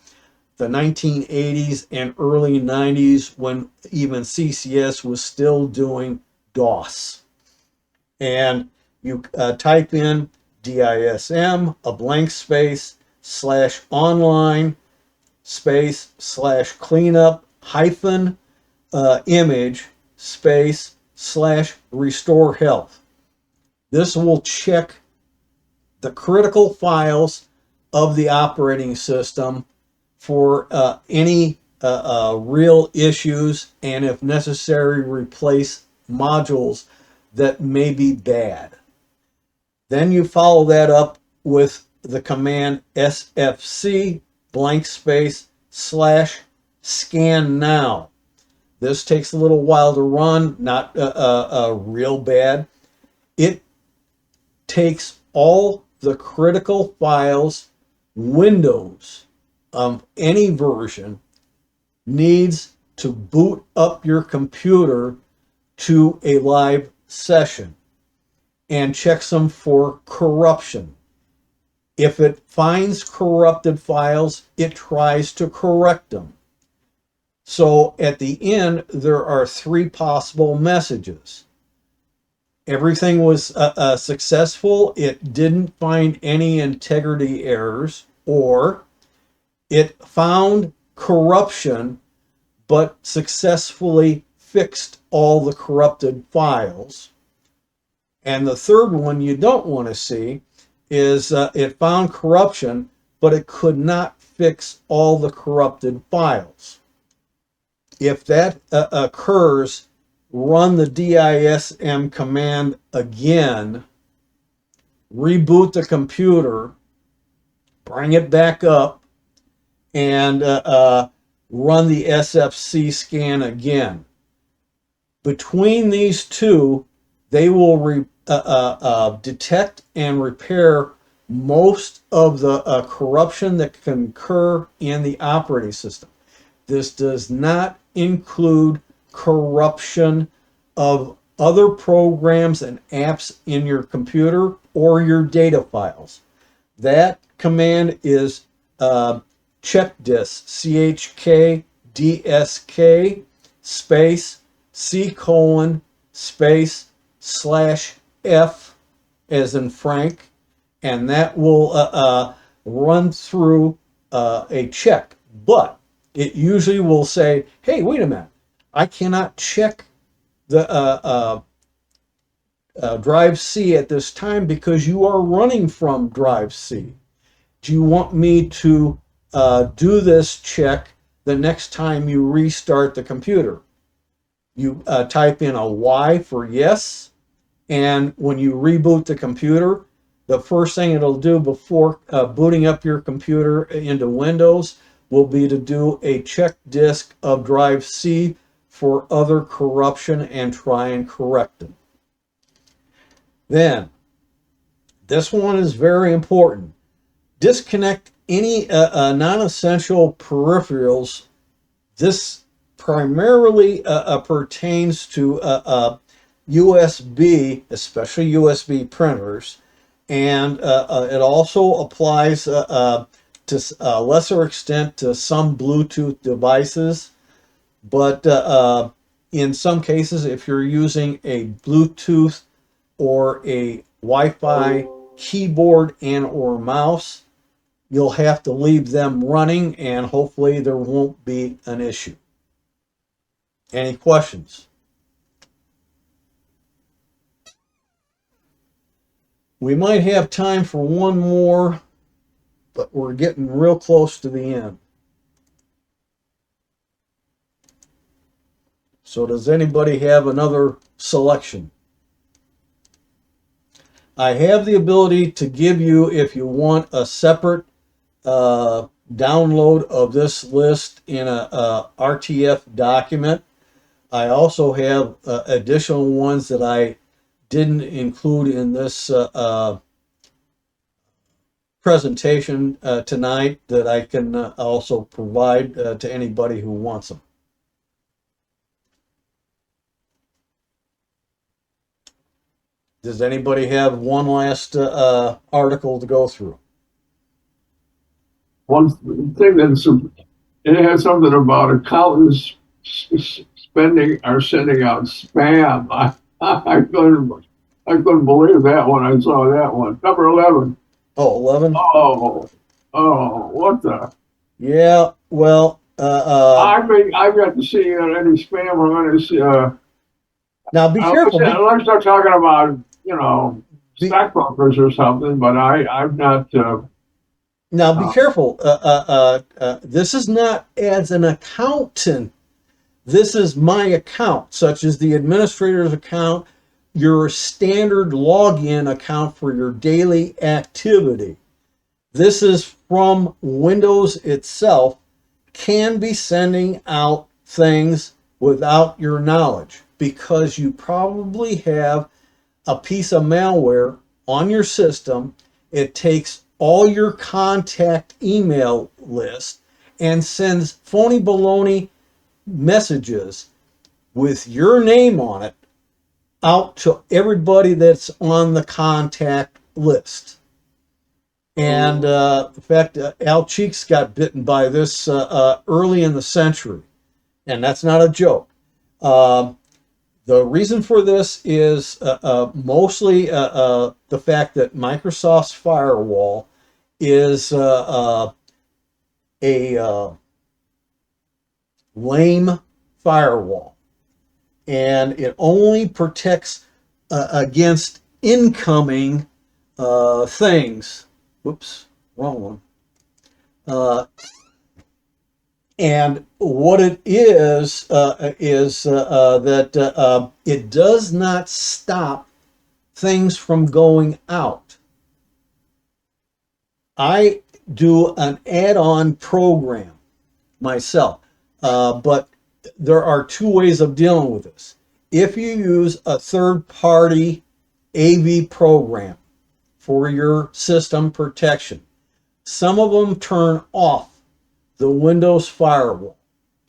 the 1980s and early 90s when even CCS was still doing DOS. And you type in DISM, a blank space, /online, space, /cleanup, hyphen, image, space, /restore health. This will check the critical files of the operating system for any real issues, and if necessary, replace modules that may be bad. Then you follow that up with the command sfc /scan now. This takes a little while to run, not real bad. It takes all the critical files Windows of any version needs to boot up your computer to a live session and checks them for corruption. If it finds corrupted files, it tries to correct them. So at the end, there are 3 possible messages. Everything was successful. It didn't find any integrity errors, or it found corruption but successfully fixed all the corrupted files. And the third one you don't want to see is it found corruption, but it could not fix all the corrupted files. If that occurs, run the DISM command again, reboot the computer, bring it back up, and run the SFC scan again. Between these two, they will detect and repair most of the corruption that can occur in the operating system. This does not include corruption of other programs and apps in your computer or your data files. That command is checkdisk, CHKDSK /F as in Frank, and that will run through a check. But it usually will say, hey, wait a minute, I cannot check the drive C at this time because you are running from drive C. Do you want me to do this check the next time you restart the computer? You type in a Y for yes, and when you reboot the computer, the first thing it'll do before booting up your computer into Windows will be to do a check disk of drive C for other corruption and try and correct it. Then, this one is very important. Disconnect any non-essential peripherals. This primarily pertains to USB, especially USB printers, and it also applies to a lesser extent to some Bluetooth devices. But in some cases, if you're using a Bluetooth or a Wi-Fi keyboard and or mouse, you'll have to leave them running, and hopefully there won't be an issue. Any questions? We might have time for one more, but we're getting real close to the end. So does anybody have another selection? I have the ability to give you, if you want, a separate download of this list in a RTF document. I also have additional ones that I didn't include in this presentation tonight that I can also provide to anybody who wants them. Does anybody have one last article to go through? One thing it has something about accountants spending or sending out spam. I couldn't believe that when I saw that one. Number 11. Oh, 11? Oh, what the? Yeah, well, I mean, I've got to see any spam from any. now be careful. Unless they're talking about, stockbrokers or something, but I'm not, Now be careful. This is not as an accountant. This is my account, such as the administrator's account, your standard login account for your daily activity. This is from Windows itself, can be sending out things without your knowledge because you probably have a piece of malware on your system. It takes all your contact email list and sends phony baloney messages with your name on it out to everybody that's on the contact list. And in fact, Al Cheeks got bitten by this early in the century, and that's not a joke. The reason for this is mostly the fact that Microsoft's firewall is a lame firewall, and it only protects against incoming things. Whoops, wrong one. And what it is that it does not stop things from going out. I do an add-on program myself, but there are two ways of dealing with this. If you use a third-party AV program for your system protection, some of them turn off the Windows firewall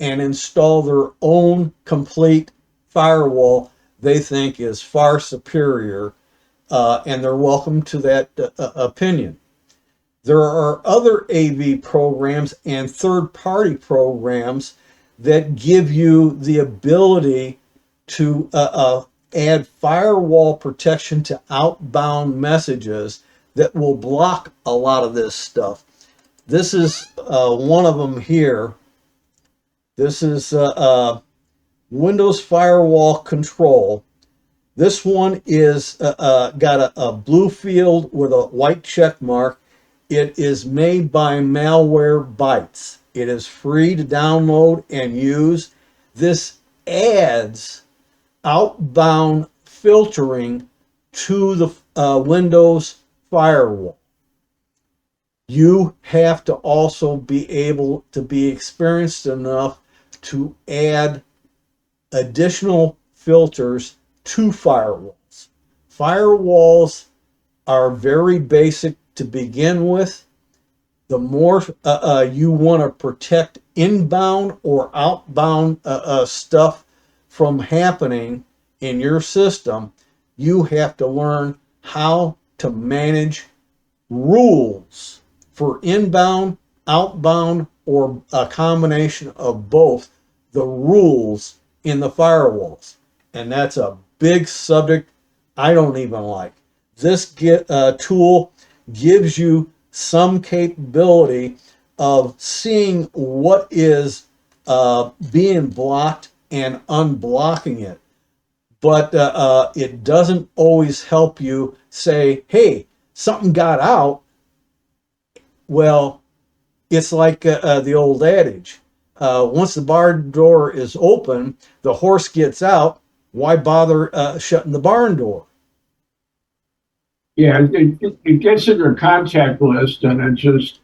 and install their own complete firewall they think is far superior, and they're welcome to that opinion. There are other AV programs and third-party programs that give you the ability to add firewall protection to outbound messages that will block a lot of this stuff. This is one of them here. This is Windows Firewall Control. This one is got a blue field with a white check mark. It is made by Malwarebytes. It is free to download and use. This adds outbound filtering to the Windows firewall. You have to also be able to be experienced enough to add additional filters to firewalls. Firewalls are very basic to begin with. The more you want to protect inbound or outbound stuff from happening in your system, you have to learn how to manage rules for inbound, outbound, or a combination of both, the rules in the firewalls. And that's a big subject I don't even like. This tool gives you some capability of seeing what is being blocked and unblocking it. But it doesn't always help you say, hey, something got out. Well, it's like the old adage. Once the barn door is open, the horse gets out. Why bother shutting the barn door? yeah, it gets in your contact list and it just,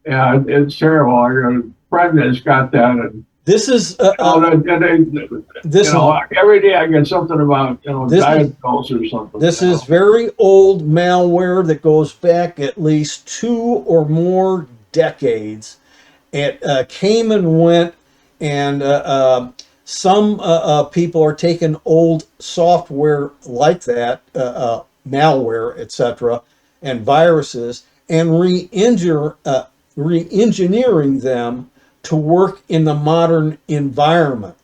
yeah, it's terrible. I got a friend that's got that, and This is this, every day I get something about, diet pills or something. This is very old malware that goes back at least 2 or more decades. It came and went, and some people are taking old software like that, malware, etc., and viruses, and re-engineering them to work in the modern environment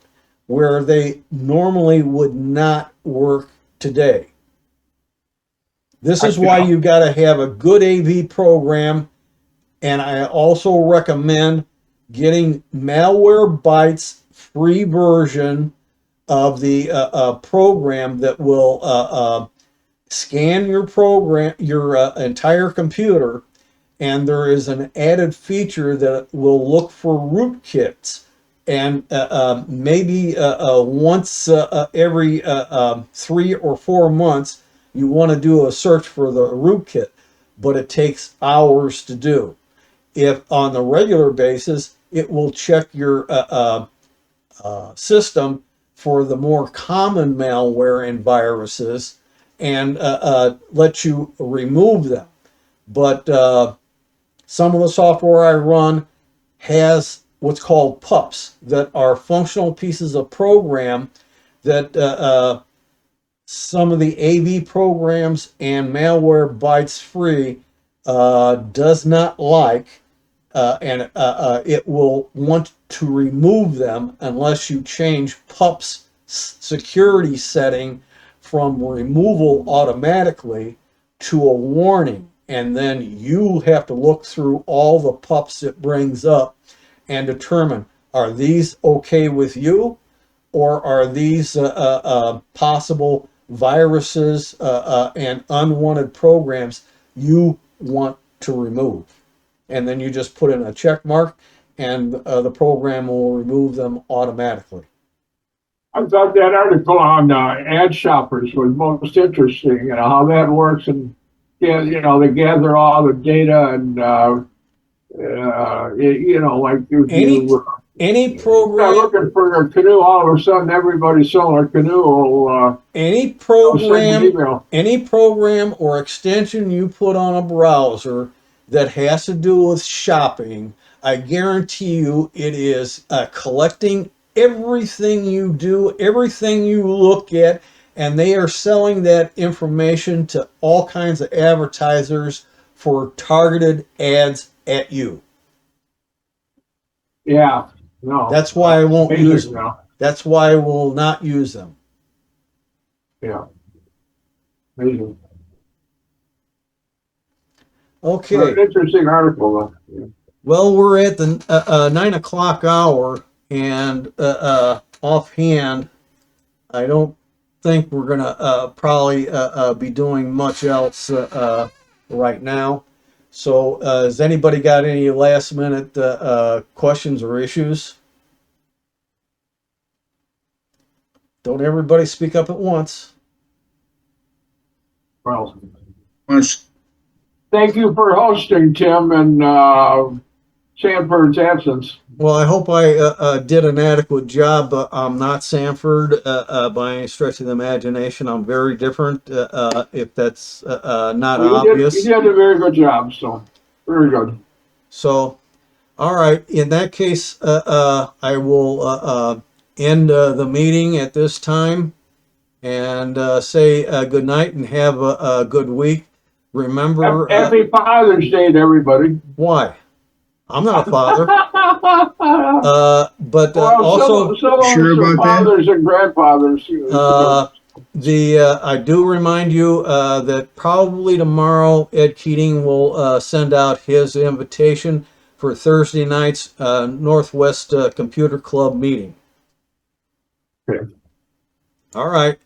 where they normally would not work today. This is why you got to have a good AV program, and I also recommend getting Malwarebytes free version of the program that will scan your program, your entire computer, and there is an added feature that will look for rootkits. And maybe once every 3 or 4 months, you want to do a search for the rootkit, but it takes hours to do. If on the regular basis, it will check your system for the more common malware and viruses and let you remove them. But some of the software I run has what's called PUPs, that are functional pieces of program that some of the AV programs and malware bytes free does not like, and it will want to remove them unless you change PUP's security setting from removal automatically to a warning. And then you have to look through all the PUPs it brings up and determine, are these okay with you, or are these possible viruses and unwanted programs you want to remove? And then you just put in a check mark, and the program will remove them automatically. I thought that article on ad shoppers was most interesting, how that works, and they gather all the data, and like if any program looking for a canoe, all of a sudden everybody selling a canoe will any send an email. program or extension you put on a browser that has to do with shopping, I guarantee you it is collecting everything you do, everything you look at, and they are selling that information to all kinds of advertisers for targeted ads at you. Yeah, no. That's why I won't Amazing use them. now. That's why I will not use them. Yeah. Amazing. Okay. Interesting article. Yeah. Well, we're at the 9 o'clock hour, and offhand, I don't think we're gonna probably be doing much else right now. So, has anybody got any last minute questions or issues? Don't everybody speak up at once. Well, Once thank you for hosting, Tim, and Sanford's absence. Well, I hope I did an adequate job. I'm not Sanford by any stretch of the imagination. I'm very different, if that's not obvious. You did a very good job, so very good. So, all right. In that case, I will end the meeting at this time and say good night and have a good week. Remember, Happy Father's Day to everybody. why? I'm not a father. But Well, also, some Sure about that? fathers and grandfathers. I do remind you that probably tomorrow Ed Keating will send out his invitation for Thursday night's Northwest Computer Club meeting. Okay. All right.